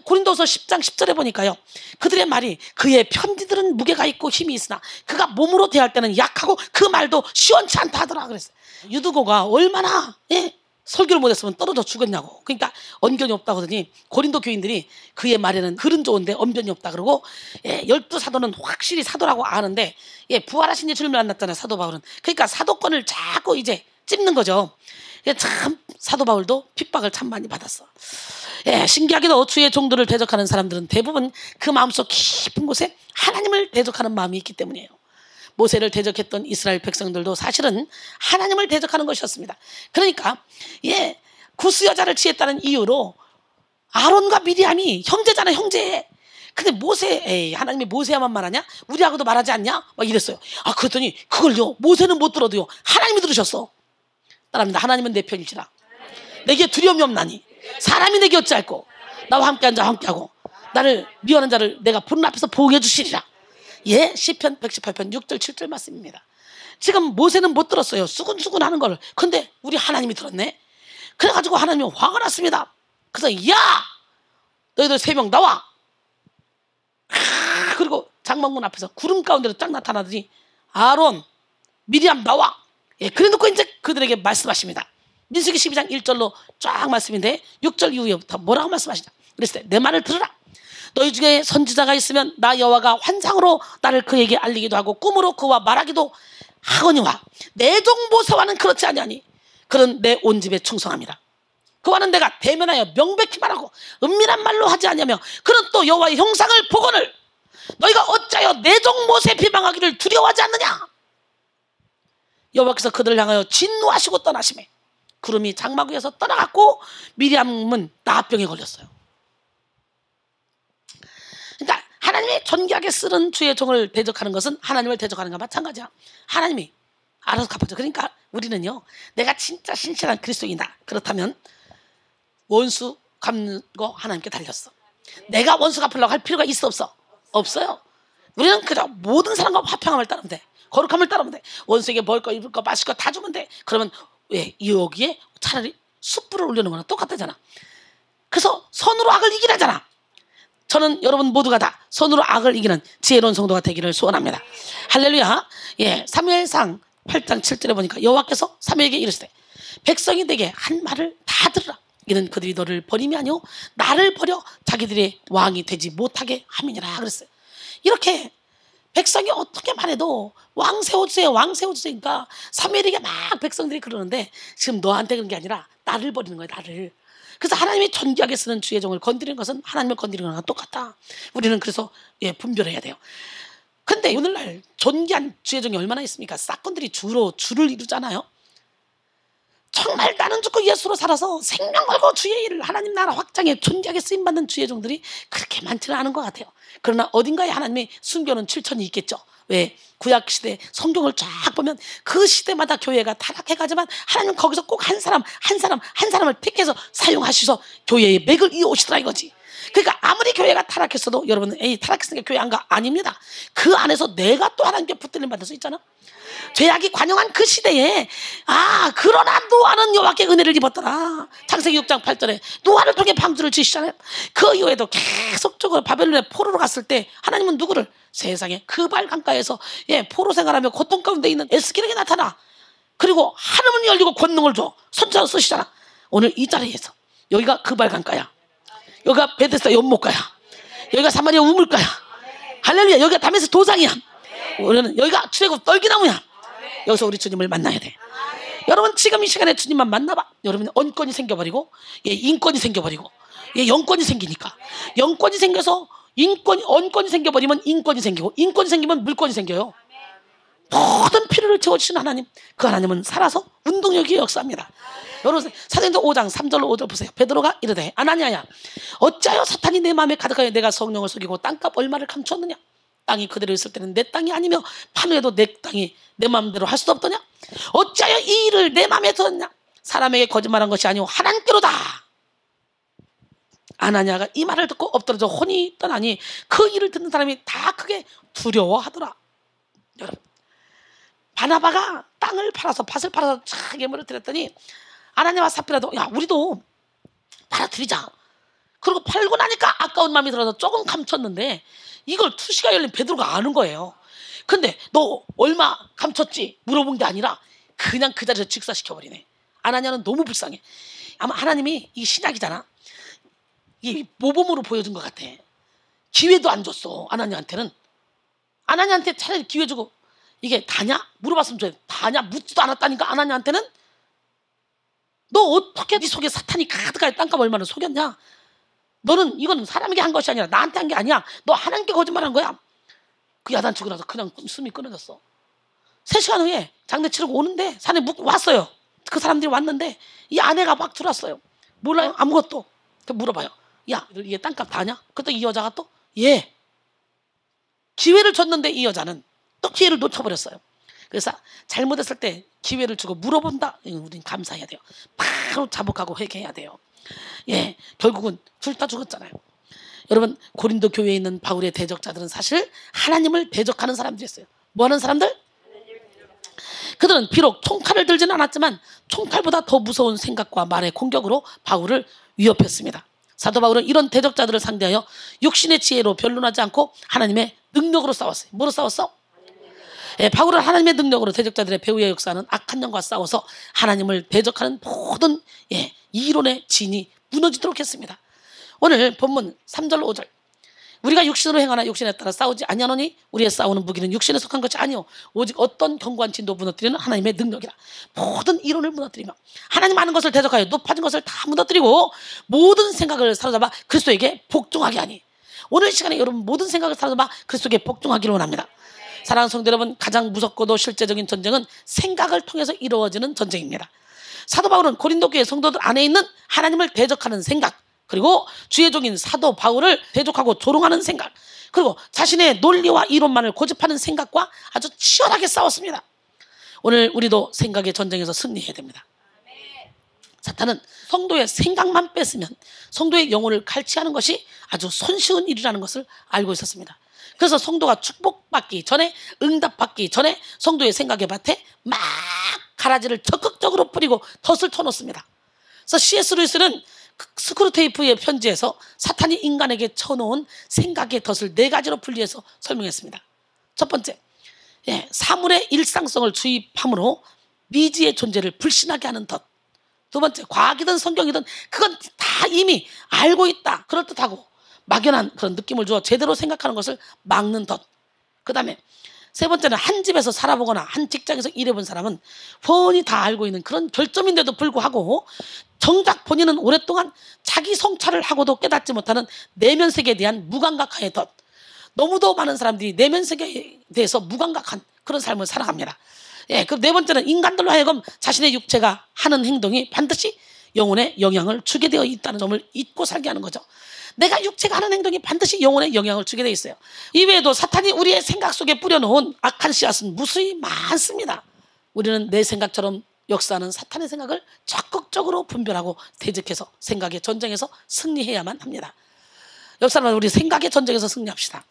고린도서 10장 10절에 보니까요, 그들의 말이 그의 편지들은 무게가 있고 힘이 있으나 그가 몸으로 대할 때는 약하고 그 말도 시원치 않다 하더라 그랬어요. 유두고가 얼마나 설교를 못했으면 떨어져 죽었냐고. 그러니까 언변이 없다고 하더니 고린도 교인들이 그의 말에는 글은 좋은데 언변이 없다 그러고, 12사도는 확실히 사도라고 아는데 부활하신 예수를 만났잖아요, 사도 바울은. 그러니까 사도권을 자꾸 이제 찝는 거죠. 참 사도 바울도 핍박을 참 많이 받았어. 신기하게도 주의 종들을 대적하는 사람들은 대부분 그 마음속 깊은 곳에 하나님을 대적하는 마음이 있기 때문이에요. 모세를 대적했던 이스라엘 백성들도 사실은 하나님을 대적하는 것이었습니다. 그러니까 구스 여자를 취했다는 이유로 아론과 미리암이 형제잖아, 형제. 근데 하나님이 모세야만 말하냐? 우리하고도 말하지 않냐? 막 이랬어요. 그랬더니 그걸요, 모세는 못 들어도요, 하나님이 들으셨어. 따라합니다. 하나님은 내 편이시라. 내게 두려움이 없나니 사람이 내게 어찌할꼬. 나와 함께한 자와 함께하고 나를 미워하는 자를 내가 보는 앞에서 보호해 주시리라. 시편 118편 6절 7절 말씀입니다. 지금 모세는 못 들었어요, 수근수근 하는 걸. 근데 우리 하나님이 들었네. 그래가지고 하나님이 화가 났습니다. 그래서 야, 너희들 3명 나와. 그리고 장막문 앞에서 구름 가운데로 딱 나타나더니 아론, 미리암 나와. 그래놓고 이제 그들에게 말씀하십니다. 민수기 12장 1절로 쫙 말씀인데 6절 이후부터 뭐라고 말씀하시냐. 그랬을 때 내 말을 들으라. 너희 중에 선지자가 있으면 나 여호와가 환상으로 나를 그에게 알리기도 하고 꿈으로 그와 말하기도 하거니와 내 종 모세와는 그렇지 아니하니 그는 내 온 집에 충성합니다. 그와는 내가 대면하여 명백히 말하고 은밀한 말로 하지 아니하며 그는 또 여호와의 형상을 보거늘 너희가 어찌하여 내 종 모세 비방하기를 두려워하지 않느냐. 여호와께서 그들을 향하여 진노하시고 떠나시매 구름이 장막 위에서 떠나갔고 미리암은 나병에 걸렸어요. 그러니까 하나님이 존귀하게 쓰는 주의 종을 대적하는 것은 하나님을 대적하는 것과 마찬가지야. 하나님이 알아서 갚아줘. 그러니까 우리는요, 내가 진짜 신실한 그리스도인이다 그렇다면 원수 갚는 거 하나님께 달렸어. 내가 원수 갚으려고 할 필요가 있어 없어? 없어요. 우리는 그저 모든 사람과 화평함을 따르면 돼. 거룩함을 따르면 돼. 원수에게 먹을 거 입을 거 마실 거 다 주면 돼. 그러면 여기에 차라리 숯불을 올리는 거랑 똑같다잖아. 그래서 선으로 악을 이기라잖아. 저는 여러분 모두가 다 선으로 악을 이기는 지혜로운 성도가 되기를 소원합니다. 할렐루야. 사무엘상 8장 7절에 보니까 여호와께서 사무엘에게 이르시되 백성이 내게 한 말을 다 들으라. 이는 그들이 너를 버림이 아니오 나를 버려 자기들의 왕이 되지 못하게 함이니라 그랬어요. 이렇게 백성이 어떻게 말해도 왕 세워주세요, 왕 세워주세요. 그러니까 사무엘에게 막 백성들이 그러는데 지금 너한테 그런 게 아니라 나를 버리는 거예요, 나를. 그래서 하나님이 존귀하게 쓰는 주의 종을 건드리는 것은 하나님을 건드리는 거랑 똑같다. 우리는 그래서 분별해야 돼요. 근데 오늘날 존귀한 주의 종이 얼마나 있습니까? 사건들이 주로 줄을 이루잖아요. 정말 나는 죽고 예수로 살아서 생명 걸고 주의 일을 하나님 나라 확장에 존귀하게 쓰임받는 주의 종들이 그렇게 많지는 않은 것 같아요. 그러나 어딘가에 하나님이 숨겨놓은 7천이 있겠죠. 왜? 구약시대 성경을 쫙 보면 그 시대마다 교회가 타락해가지만 하나님 거기서 꼭 한 사람을 택해서 사용하셔서 교회의 맥을 이어오시더라 이거지. 그러니까 아무리 교회가 타락했어도 여러분, 에이 타락했으니까 교회 안 가. 아닙니다. 그 안에서 내가 또 하나님께 붙들림 받을 수 있잖아. 죄악이 관영한 그 시대에 그러나 노아는 여호와께 은혜를 입었더라. 창세기 6장 8절에 노아를 통해 방주를 지시잖아요. 그 이후에도 계속적으로 바벨론에 포로로 갔을 때 하나님은 누구를 세상에 그발 강가에서 포로 생활하며 고통 가운데 있는 에스겔에게 나타나. 그리고 하늘문 열리고 권능을 줘. 선지자로 쓰시잖아. 오늘 이 자리에서 여기가 그발 강가야. 여기가 베데스다 연못가야. 여기가 사마리아 우물가야. 할렐루야. 여기가 다메섹 도장이야. 우리는 여기가 출애굽 떨기나무야. 여기서 우리 주님을 만나야 돼. 여러분 지금 이 시간에 주님만 만나봐. 여러분 언권이 생겨버리고 인권이 생겨버리고 영권이 생기니까 영권이 생겨서 언권이 생겨버리면 인권이 생기고 인권이 생기면 물권이 생겨요. 모든 필요를 채워주신 하나님, 그 하나님은 살아서 운동력이 역사합니다. 여러분 사도행전 5장 3절로 5절 보세요. 베드로가 이르되 아나니아야 어찌하여 사탄이 내 마음에 가득하여 내가 성령을 속이고 땅값 얼마를 감추었느냐. 땅이 그대로 있을 때는 내 땅이 아니며 판후에도 내 땅이 내 마음대로 할 수 없더냐. 어찌하여 이 일을 내 마음에 들었냐. 사람에게 거짓말한 것이 아니오 하나님께로다. 아나니아가 이 말을 듣고 엎드러져 혼이 떠나니 그 일을 듣는 사람이 다 크게 두려워하더라. 여러분 바나바가 땅을 팔아서 밭을 팔아서 쫙 예물을 드렸더니 아나니아와 삽비라도 야 우리도 팔아드리자. 그리고 팔고 나니까 아까운 마음이 들어서 조금 감췄는데 이걸 투시가 열린 베드로가 아는 거예요. 근데 너 얼마 감췄지? 물어본 게 아니라 그냥 그 자리에서 직사시켜버리네. 아나니아는 너무 불쌍해. 아마 하나님이 이 신약이잖아. 이 모범으로 보여준 것 같아. 기회도 안 줬어. 아나니아한테는. 아나니아한테 차라리 기회 주고 이게 다냐? 물어봤으면 좋겠어. 다냐? 묻지도 않았다니까. 아나니아한테는 너 어떻게 네 속에 사탄이 가득하게 땅값 얼마나 속였냐? 너는 이건 사람에게 한 것이 아니라 나한테 한 게 아니야. 너 하나님께 거짓말한 거야. 그 야단치고 나서 그냥 숨이 끊어졌어. 3시간 후에 장례 치르고 오는데 산에 왔어요. 그 사람들이 왔는데 이 아내가 막 들어왔어요. 몰라요? 아무것도. 물어봐요. 야 이게 땅값 다냐? 그때 이 여자가 또 기회를 줬는데 이 여자는 또 기회를 놓쳐버렸어요. 그래서 잘못했을 때 기회를 주고 물어본다. 우린 감사해야 돼요. 바로 자복하고 회개해야 돼요. 결국은 둘 다 죽었잖아요. 여러분 고린도 교회에 있는 바울의 대적자들은 사실 하나님을 대적하는 사람들이었어요. 뭐하는 사람들? 그들은 비록 총칼을 들지는 않았지만 총칼보다 더 무서운 생각과 말의 공격으로 바울을 위협했습니다. 사도 바울은 이런 대적자들을 상대하여 육신의 지혜로 변론하지 않고 하나님의 능력으로 싸웠어요. 뭐로 싸웠어? 바울은 하나님의 능력으로 대적자들의 배후의 역사는 악한 영과 싸워서 하나님을 대적하는 모든 이론의 진이 무너지도록 했습니다. 오늘 본문 3절 5절 우리가 육신으로 행하나 육신에 따라 싸우지 아니하노니 우리의 싸우는 무기는 육신에 속한 것이 아니오 오직 어떤 견고한 진도 무너뜨리는 하나님의 능력이라. 모든 이론을 무너뜨리며 하나님 아는 것을 대적하여 높아진 것을 다 무너뜨리고 모든 생각을 사로잡아 그리스도에게 복종하게 하니. 오늘 이 시간에 여러분 모든 생각을 사로잡아 그리스도에게 복종하기를 원합니다. 사랑하는 성도 여러분, 가장 무섭고도 실제적인 전쟁은 생각을 통해서 이루어지는 전쟁입니다. 사도 바울은 고린도 교회 성도들 안에 있는 하나님을 대적하는 생각, 그리고 주의 종인 사도 바울을 대적하고 조롱하는 생각, 그리고 자신의 논리와 이론만을 고집하는 생각과 아주 치열하게 싸웠습니다. 오늘 우리도 생각의 전쟁에서 승리해야 됩니다. 사탄은 성도의 생각만 뺐으면 성도의 영혼을 갈취하는 것이 아주 손쉬운 일이라는 것을 알고 있었습니다. 그래서 성도가 축복받기 전에, 응답받기 전에 성도의 생각의 밭에 막 가라지를 적극적으로 뿌리고 덫을 쳐놓습니다. 그래서 C.S. 루이스는 스크루테이프의 편지에서 사탄이 인간에게 쳐놓은 생각의 덫을 4가지로 분리해서 설명했습니다. 첫 번째, 사물의 일상성을 주입함으로 미지의 존재를 불신하게 하는 덫. 두 번째, 과학이든 성경이든 그건 다 이미 알고 있다, 그럴듯하고 막연한 그런 느낌을 주어 제대로 생각하는 것을 막는 덫. 그 다음에 세 번째는 한 집에서 살아보거나 한 직장에서 일해본 사람은 뻔히 다 알고 있는 그런 결점인데도 불구하고 정작 본인은 오랫동안 자기 성찰을 하고도 깨닫지 못하는 내면 세계에 대한 무감각함의 덫. 너무도 많은 사람들이 내면 세계에 대해서 무감각한 그런 삶을 살아갑니다. 그럼 네 번째는 인간들로 하여금 자신의 육체가 하는 행동이 반드시 영혼에 영향을 주게 되어 있다는 점을 잊고 살게 하는 거죠. 내가 육체가 하는 행동이 반드시 영혼에 영향을 주게 되어 있어요. 이외에도 사탄이 우리의 생각 속에 뿌려놓은 악한 씨앗은 무수히 많습니다. 우리는 내 생각처럼 역사하는 사탄의 생각을 적극적으로 분별하고 대적해서 생각의 전쟁에서 승리해야만 합니다. 옆 사람은 우리 생각의 전쟁에서 승리합시다.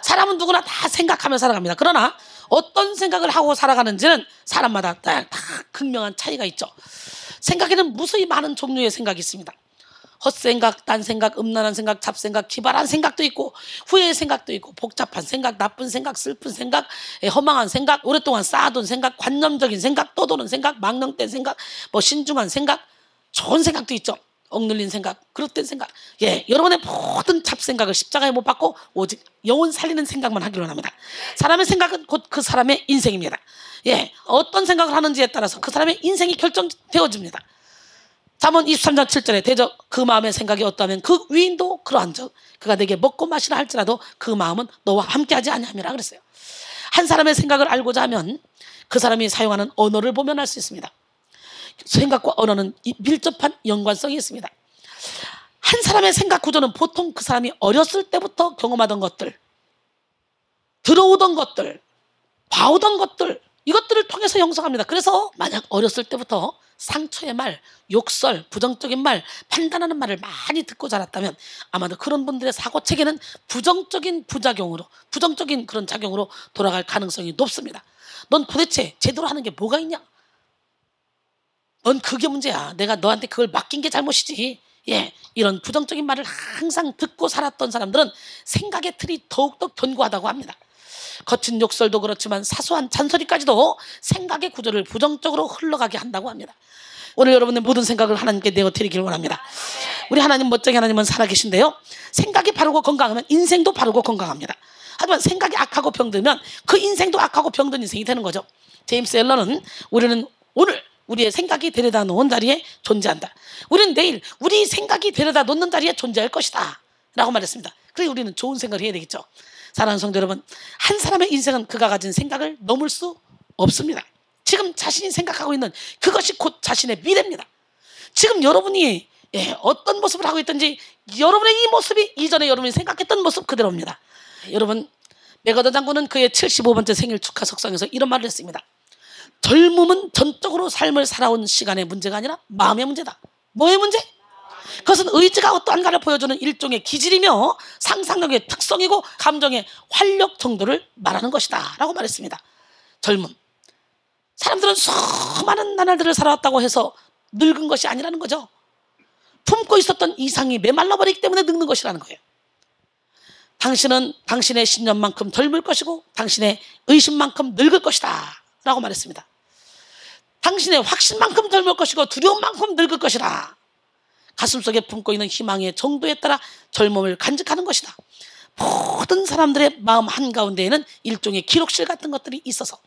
사람은 누구나 다 생각하며 살아갑니다. 그러나 어떤 생각을 하고 살아가는지는 사람마다 다 극명한 차이가 있죠. 생각에는 무수히 많은 종류의 생각이 있습니다. 헛생각, 딴생각, 음란한 생각, 잡생각, 기발한 생각도 있고 후회의 생각도 있고 복잡한 생각, 나쁜 생각, 슬픈 생각, 허망한 생각, 오랫동안 쌓아둔 생각, 관념적인 생각, 떠도는 생각, 망령된 생각, 뭐 신중한 생각, 좋은 생각도 있죠. 억눌린 생각, 그릇된 생각. 여러분의 모든 잡생각을 십자가에 못 박고 오직 영혼 살리는 생각만 하기로 합니다. 사람의 생각은 곧 그 사람의 인생입니다. 어떤 생각을 하는지에 따라서 그 사람의 인생이 결정되어집니다. 잠언 23장 7절에 대저 그 마음의 생각이 어떠하면 그 위인도 그러한즉 그가 내게 먹고 마시라 할지라도 그 마음은 너와 함께하지 아니함이라 그랬어요. 한 사람의 생각을 알고자 하면 그 사람이 사용하는 언어를 보면 알 수 있습니다. 생각과 언어는 밀접한 연관성이 있습니다. 한 사람의 생각 구조는 보통 그 사람이 어렸을 때부터 경험하던 것들, 들어오던 것들, 봐오던 것들, 이것들을 통해서 형성합니다. 그래서 만약 어렸을 때부터 상처의 말, 욕설, 부정적인 말, 판단하는 말을 많이 듣고 자랐다면 아마도 그런 분들의 사고체계는 부정적인 부작용으로, 부정적인 그런 작용으로 돌아갈 가능성이 높습니다. 넌 도대체 제대로 하는 게 뭐가 있냐? 넌 그게 문제야. 내가 너한테 그걸 맡긴 게 잘못이지. 이런 부정적인 말을 항상 듣고 살았던 사람들은 생각의 틀이 더욱더 견고하다고 합니다. 거친 욕설도 그렇지만 사소한 잔소리까지도 생각의 구조를 부정적으로 흘러가게 한다고 합니다. 오늘 여러분의 모든 생각을 하나님께 내어드리기를 원합니다. 우리 하나님 멋쟁이 하나님은 살아계신데요, 생각이 바르고 건강하면 인생도 바르고 건강합니다. 하지만 생각이 악하고 병들면 그 인생도 악하고 병든 인생이 되는 거죠. 제임스 앨런은 우리는 오늘 우리의 생각이 데려다 놓은 자리에 존재한다. 우리는 내일 우리 생각이 데려다 놓는 자리에 존재할 것이다 라고 말했습니다. 그래서 우리는 좋은 생각을 해야 되겠죠. 사랑하는 성도 여러분, 한 사람의 인생은 그가 가진 생각을 넘을 수 없습니다. 지금 자신이 생각하고 있는 그것이 곧 자신의 미래입니다. 지금 여러분이 어떤 모습을 하고 있든지 여러분의 이 모습이 이전에 여러분이 생각했던 모습 그대로입니다. 여러분, 맥어더 장군은 그의 75번째 생일 축하 석상에서 이런 말을 했습니다. 젊음은 전적으로 삶을 살아온 시간의 문제가 아니라 마음의 문제다. 뭐의 문제? 그것은 의지가 어떠한가를 보여주는 일종의 기질이며 상상력의 특성이고 감정의 활력 정도를 말하는 것이다 라고 말했습니다. 젊음, 사람들은 수많은 나날들을 살아왔다고 해서 늙은 것이 아니라는 거죠. 품고 있었던 이상이 메말라버리기 때문에 늙는 것이라는 거예요. 당신은 당신의 신념만큼 젊을 것이고 당신의 의심만큼 늙을 것이다 라고 말했습니다. 당신의 확신만큼 젊을 것이고 두려움만큼 늙을 것이라. 가슴속에 품고 있는 희망의 정도에 따라 젊음을 간직하는 것이다. 모든 사람들의 마음 한가운데에는 일종의 기록실 같은 것들이 있어서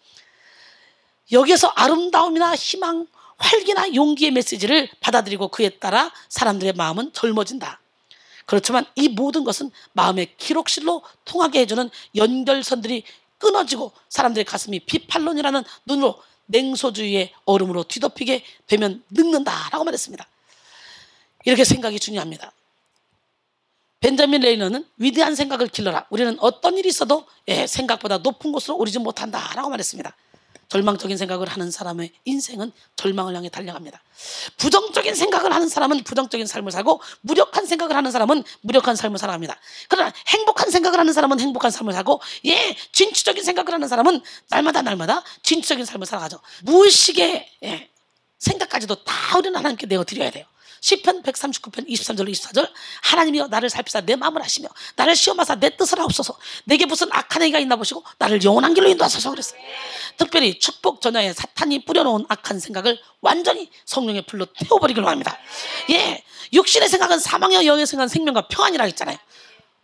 여기에서 아름다움이나 희망, 활기나 용기의 메시지를 받아들이고 그에 따라 사람들의 마음은 젊어진다. 그렇지만 이 모든 것은 마음의 기록실로 통하게 해주는 연결선들이 끊어지고 사람들의 가슴이 비판론이라는 눈으로 냉소주의의 얼음으로 뒤덮이게 되면 늙는다라고 말했습니다. 이렇게 생각이 중요합니다. 벤자민 레이너는 위대한 생각을 길러라. 우리는 어떤 일이 있어도 생각보다 높은 곳으로 오르지 못한다라고 말했습니다. 절망적인 생각을 하는 사람의 인생은 절망을 향해 달려갑니다. 부정적인 생각을 하는 사람은 부정적인 삶을 살고 무력한 생각을 하는 사람은 무력한 삶을 살아갑니다. 그러나 행복한 생각을 하는 사람은 행복한 삶을 살고 진취적인 생각을 하는 사람은 날마다 진취적인 삶을 살아가죠. 무의식의 생각까지도 다 우리는 하나님께 내어드려야 돼요. 시편 139편 23절로 24절 하나님이여 나를 살피사 내 마음을 아시며 나를 시험하사 내 뜻을 하옵소서. 내게 무슨 악한 행위가 있나 보시고 나를 영원한 길로 인도하소서 그랬어요. 특별히 축복 전야에 사탄이 뿌려놓은 악한 생각을 완전히 성령의 불로 태워버리기로 합니다. 육신의 생각은 사망이요 영의 생각은 생명과 평안이라고 했잖아요.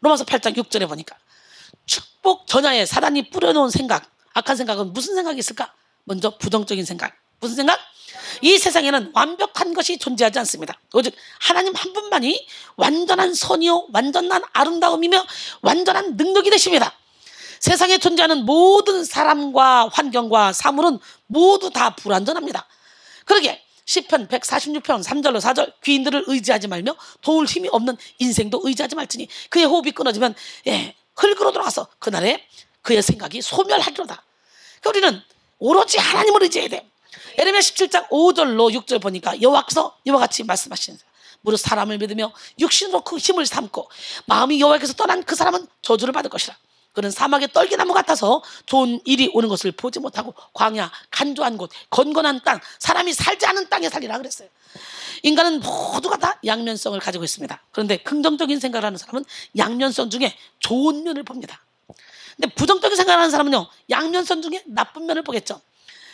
로마서 8장 6절에 보니까 축복 전야에 사탄이 뿌려놓은 생각, 악한 생각은 무슨 생각이 있을까? 먼저 부정적인 생각. 무슨 생각? 이 세상에는 완벽한 것이 존재하지 않습니다. 오직 하나님 한 분만이 완전한 선이요 완전한 아름다움이며 완전한 능력이 되십니다. 세상에 존재하는 모든 사람과 환경과 사물은 모두 다 불완전합니다. 그러기에 시편 146편 3절로 4절 귀인들을 의지하지 말며 도울 힘이 없는 인생도 의지하지 말지니 그의 호흡이 끊어지면 흙으로 돌아가서 그날에 그의 생각이 소멸하리로다. 우리는 오로지 하나님을 의지해야 돼요. 에레미야 17장 5절로 6절 보니까 여호와께서 이와 같이 말씀하시는 무릇 사람을 믿으며 육신으로 그 힘을 삼고 마음이 여호와께서 떠난 그 사람은 저주를 받을 것이라. 그는 사막의 떨기나무 같아서 좋은 일이 오는 것을 보지 못하고 광야, 간조한 곳, 건건한 땅, 사람이 살지 않은 땅에 살리라 그랬어요. 인간은 모두가 다 양면성을 가지고 있습니다. 그런데 긍정적인 생각을 하는 사람은 양면성 중에 좋은 면을 봅니다. 근데 부정적인 생각을 하는 사람은요, 양면성 중에 나쁜 면을 보겠죠.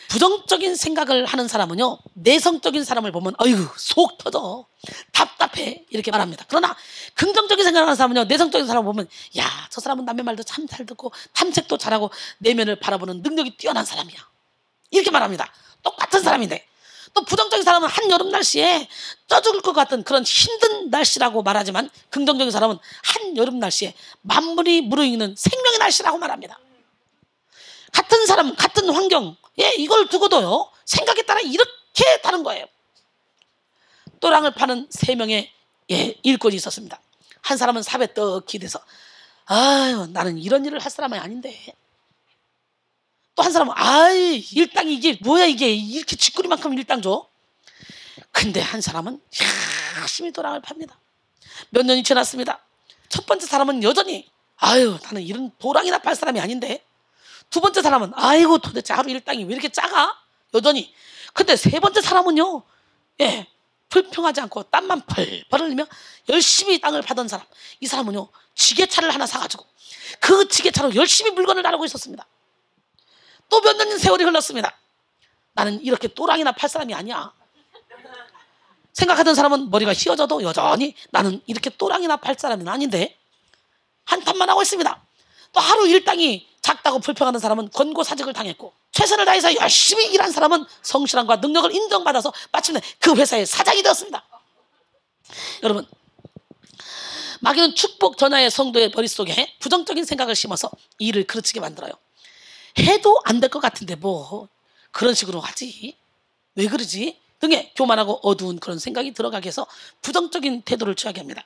부정적인 생각을 하는 사람은요, 내성적인 사람을 보면 어이구 속 터져, 답답해, 이렇게 말합니다. 그러나 긍정적인 생각을 하는 사람은요, 내성적인 사람을 보면 야, 저 사람은 남의 말도 참 잘 듣고 탐색도 잘하고 내면을 바라보는 능력이 뛰어난 사람이야, 이렇게 말합니다. 똑같은 사람인데. 또 부정적인 사람은 한여름 날씨에 쪄 죽을 것 같은 그런 힘든 날씨라고 말하지만, 긍정적인 사람은 한여름 날씨에 만물이 무르익는 생명의 날씨라고 말합니다. 같은 사람, 같은 환경, 이걸 두고도요, 생각에 따라 이렇게 다른 거예요. 또랑을 파는 3명의 일꾼이 있었습니다. 한 사람은 삽에 떡 기대서 아유, 나는 이런 일을 할 사람이 아닌데. 또 한 사람은 아이, 일당이 이게 뭐야, 이게 이렇게 쥐꼬리만큼 일당 줘. 근데 한 사람은 열심히 도랑을 팝니다. 몇 년이 지났습니다. 첫 번째 사람은 여전히 아유, 나는 이런 도랑이나 팔 사람이 아닌데. 두 번째 사람은 아이고, 도대체 하루 일당이 왜 이렇게 작아? 여전히. 근데 세 번째 사람은요, 불평하지 않고 땀만 펄펄 흘리며 열심히 땅을 파던 사람, 이 사람은요, 지게차를 하나 사가지고 그 지게차로 열심히 물건을 나르고 있었습니다. 또 몇 년의 세월이 흘렀습니다. 나는 이렇게 또랑이나 팔 사람이 아니야 생각하던 사람은 머리가 휘어져도 여전히 나는 이렇게 또랑이나 팔 사람은 아닌데 한탄만 하고 있습니다. 또 하루 일당이 작다고 불평하는 사람은 권고사직을 당했고, 최선을 다해서 열심히 일한 사람은 성실함과 능력을 인정받아서 마침내 그 회사의 사장이 되었습니다. 여러분, 마귀는 축복 전야의 성도의 머릿속에 부정적인 생각을 심어서 일을 그르치게 만들어요. 해도 안 될 것 같은데 뭐 그런 식으로 하지, 왜 그러지 등의 교만하고 어두운 그런 생각이 들어가게 해서 부정적인 태도를 취하게 합니다.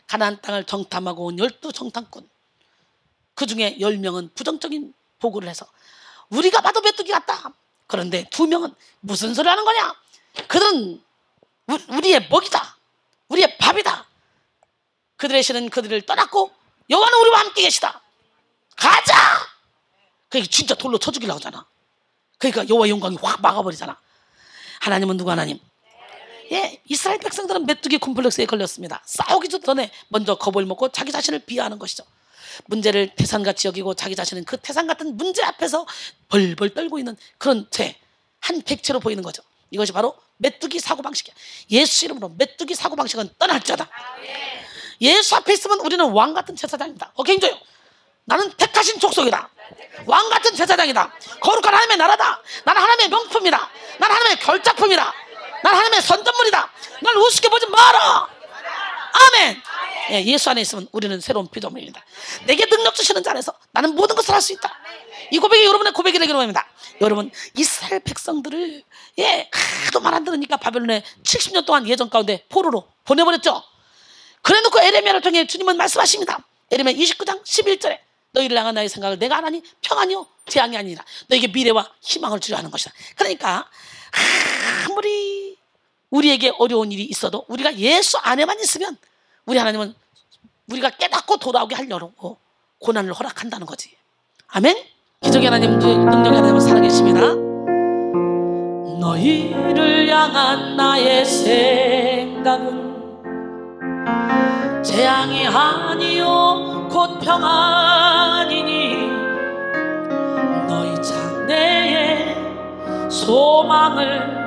가나안 땅을 정탐하고 온 12정탐꾼, 그 중에 10명은 부정적인 보고를 해서 우리가 봐도 메뚜기 같다. 그런데 2명은 무슨 소리 하는 거냐, 그들은 우리의 먹이다, 우리의 밥이다. 그들의 신은 그들을 떠났고 여호와는 우리와 함께 계시다. 가자. 그게 진짜 돌로 쳐 죽이려고 하잖아. 그러니까 여호와의 영광이 확 막아버리잖아. 하나님은 누구 하나님? 이스라엘 백성들은 메뚜기 콤플렉스에 걸렸습니다. 싸우기 전에 먼저 겁을 먹고 자기 자신을 비하하는 것이죠. 문제를 태산같이 여기고 자기 자신은 그 태산 같은 문제 앞에서 벌벌 떨고 있는 그런 한 객체로 보이는 거죠. 이것이 바로 메뚜기 사고방식이야. 예수 이름으로 메뚜기 사고방식은 떠날지어다. 예수 앞에 있으면 우리는 왕 같은 제사장입니다. 오케이인조요. 나는 택하신 족속이다. 왕 같은 제사장이다. 거룩한 하나님의 나라다. 나는 하나님의 명품이다. 나는 하나님의 결작품이다. 나는 하나님의 선전물이다. 날 우습게 보지 마라. 아멘. 예수 안에 있으면 우리는 새로운 피조물입니다. 내게 능력 주시는 자 안에서 나는 모든 것을 할 수 있다. 이 고백이 여러분의 고백이 되기로 합니다. 여러분, 이스라엘 백성들을 하도 말 안 들으니까 바벨론에 70년 동안 예전 가운데 포로로 보내버렸죠. 그래놓고 에레미야를 통해 주님은 말씀하십니다. 에레미야 29장 11절에 너희를 향한 나의 생각을 내가 안 하니 평안이요 재앙이 아니라 너에게 미래와 희망을 주려 하는 것이다. 그러니까 아무리 우리에게 어려운 일이 있어도 우리가 예수 안에만 있으면 우리 하나님은 우리가 깨닫고 돌아오게 하려고 고난을 허락한다는 거지. 아멘. 기적의 하나님, 능력의 하나님은 살아계십니다. 너희를 향한 나의 생각은 재앙이 아니요 곧 평안이니 너희 장래에 소망을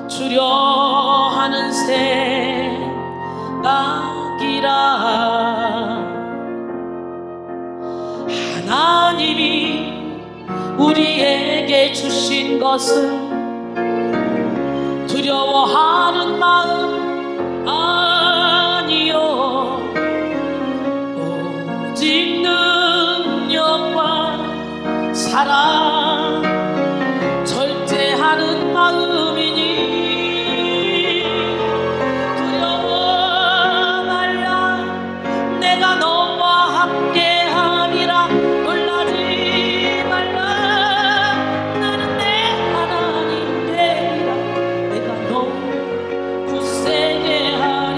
주려 하는 생각이라. 하나님이 우리에게 주신 것은 두려워하는 마음 아니요 오직 능력과 사랑 절제하는 마음이니 두려워 말라 내가 너와 함께하리라. 놀라지 말라 나는 내 하나님 되리라. 내가 너 굳세게 하리라.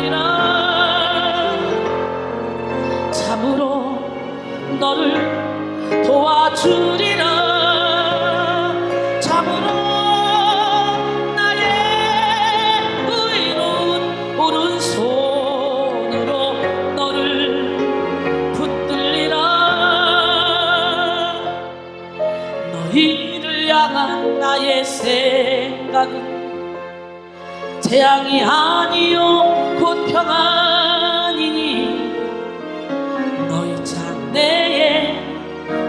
생각은 재앙이 아니요 곧 평안이니 너희 자내에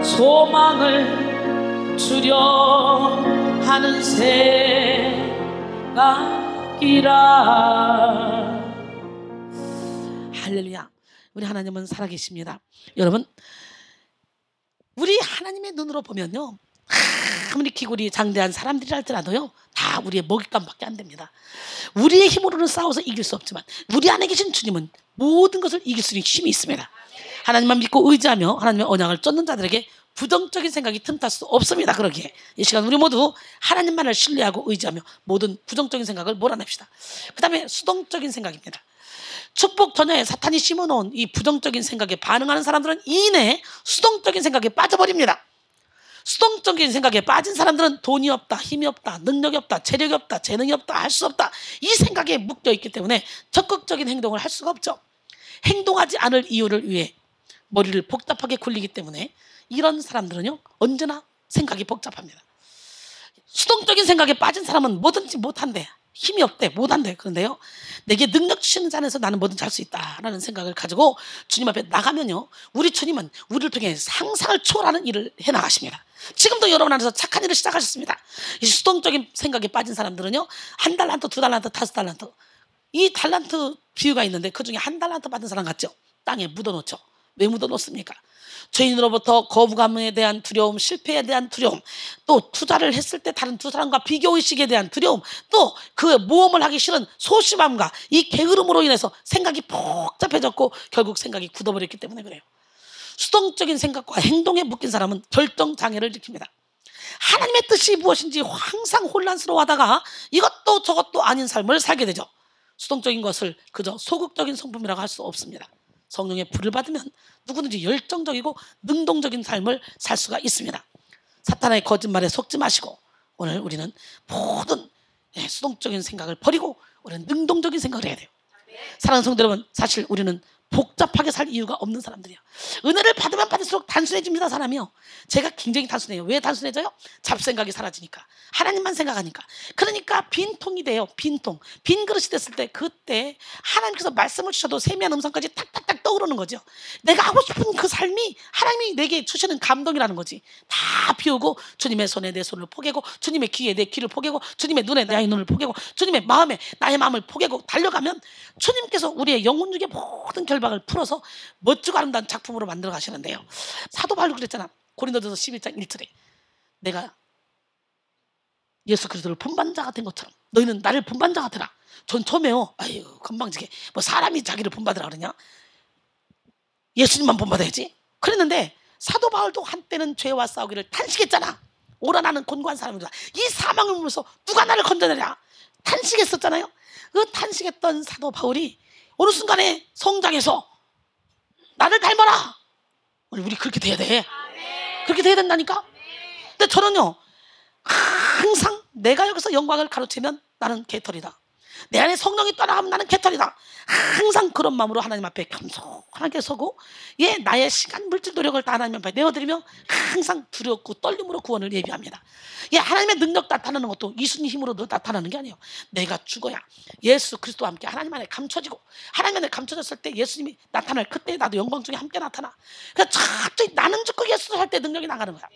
소망을 주려 하는 생각이라. 할렐루야. 우리 하나님은 살아계십니다. 여러분, 우리 하나님의 눈으로 보면요, 아무리 기골이 장대한 사람들이 할지라도요, 다 우리의 먹잇감밖에 안 됩니다. 우리의 힘으로는 싸워서 이길 수 없지만 우리 안에 계신 주님은 모든 것을 이길 수 있는 힘이 있습니다. 하나님만 믿고 의지하며 하나님의 언약을 쫓는 자들에게 부정적인 생각이 틈탈 수 없습니다. 그러기에 이 시간 우리 모두 하나님만을 신뢰하고 의지하며 모든 부정적인 생각을 몰아냅시다. 그 다음에 수동적인 생각입니다. 축복 전야에 사탄이 심어놓은 이 부정적인 생각에 반응하는 사람들은 이내 수동적인 생각에 빠져버립니다. 수동적인 생각에 빠진 사람들은 돈이 없다, 힘이 없다, 능력이 없다, 재력이 없다, 재능이 없다, 할 수 없다, 이 생각에 묶여있기 때문에 적극적인 행동을 할 수가 없죠. 행동하지 않을 이유를 위해 머리를 복잡하게 굴리기 때문에 이런 사람들은요, 언제나 생각이 복잡합니다. 수동적인 생각에 빠진 사람은 뭐든지 못한대, 힘이 없대, 못한대. 그런데요, 내게 능력 주시는 자 안에서 나는 뭐든지 할 수 있다라는 생각을 가지고 주님 앞에 나가면요, 우리 주님은 우리를 통해 상상을 초월하는 일을 해나가십니다. 지금도 여러분 안에서 착한 일을 시작하셨습니다. 이 수동적인 생각에 빠진 사람들은요, 1달란트, 2달란트, 5달란트, 이 달란트 비유가 있는데 그 중에 1달란트 받은 사람 같죠? 땅에 묻어놓죠. 왜 묻어놓습니까? 죄인으로부터 거부감에 대한 두려움, 실패에 대한 두려움, 또 투자를 했을 때 다른 두 사람과 비교의식에 대한 두려움, 또 그 모험을 하기 싫은 소심함과 이 게으름으로 인해서 생각이 복잡해졌고 결국 생각이 굳어버렸기 때문에 그래요. 수동적인 생각과 행동에 묶인 사람은 결정장애를 일으킵니다. 하나님의 뜻이 무엇인지 항상 혼란스러워하다가 이것도 저것도 아닌 삶을 살게 되죠. 수동적인 것을 그저 소극적인 성품이라고 할 수 없습니다. 성령의 불을 받으면 누구든지 열정적이고 능동적인 삶을 살 수가 있습니다. 사탄의 거짓말에 속지 마시고 오늘 우리는 모든 수동적인 생각을 버리고 우리는 능동적인 생각을 해야 돼요. 사랑하는 성도 여러분, 사실 우리는 복잡하게 살 이유가 없는 사람들이야. 은혜를 받으면 받을수록 단순해집니다. 사람이요, 제가 굉장히 단순해요. 왜 단순해져요? 잡생각이 사라지니까, 하나님만 생각하니까. 그러니까 빈통이 돼요. 빈통, 빈 그릇이 됐을 때 그때 하나님께서 말씀을 주셔도 세미한 음성까지 탁탁탁 떠오르는 거죠. 내가 하고 싶은 그 삶이 하나님이 내게 주시는 감동이라는 거지. 다 비우고 주님의 손에 내 손을 포개고, 주님의 귀에 내 귀를 포개고, 주님의 눈에 나의 눈을 포개고, 주님의 마음에 나의 마음을 포개고 달려가면 주님께서 우리의 영혼 중에 모든 결박을 풀어서 멋지고 아름다운 작품으로 만들어 가시는데요. 사도 바울도 그랬잖아. 고린도전서 11장 1절에 내가 예수 그리스도를 본반자가 된 것처럼 너희는 나를 본반자가 되라. 전 처음에요, 아유 건방지게 뭐 사람이 자기를 본받으라 그러냐, 예수님만 본받아야지 그랬는데, 사도 바울도 한때는 죄와 싸우기를 탄식했잖아. 오라 나는 곤고한 사람이다, 이 사망을 보면서 누가 나를 건져내랴 탄식했었잖아요. 그 탄식했던 사도 바울이 어느 순간에 성장해서 나를 닮아라. 우리 그렇게 돼야 돼. 그렇게 돼야 된다니까. 근데 저는요, 항상 내가 여기서 영광을 가로채면 나는 개털이다, 내 안에 성령이 떠나가면 나는 개털이다, 항상 그런 마음으로 하나님 앞에 겸손하게 서고, 나의 시간, 물질, 노력을 다 하나님 앞에 내어드리며 항상 두렵고 떨림으로 구원을 예비합니다. 하나님의 능력 나타나는 것도 이순이 힘으로도 나타나는 게 아니에요. 내가 죽어야 예수 그리스도와 함께 하나님 안에 감춰지고, 하나님 안에 감춰졌을 때 예수님이 나타날 그때 나도 영광 중에 함께 나타나. 그러니까 갑자기 나는 죽고 예수 할 때 능력이 나가는 거야.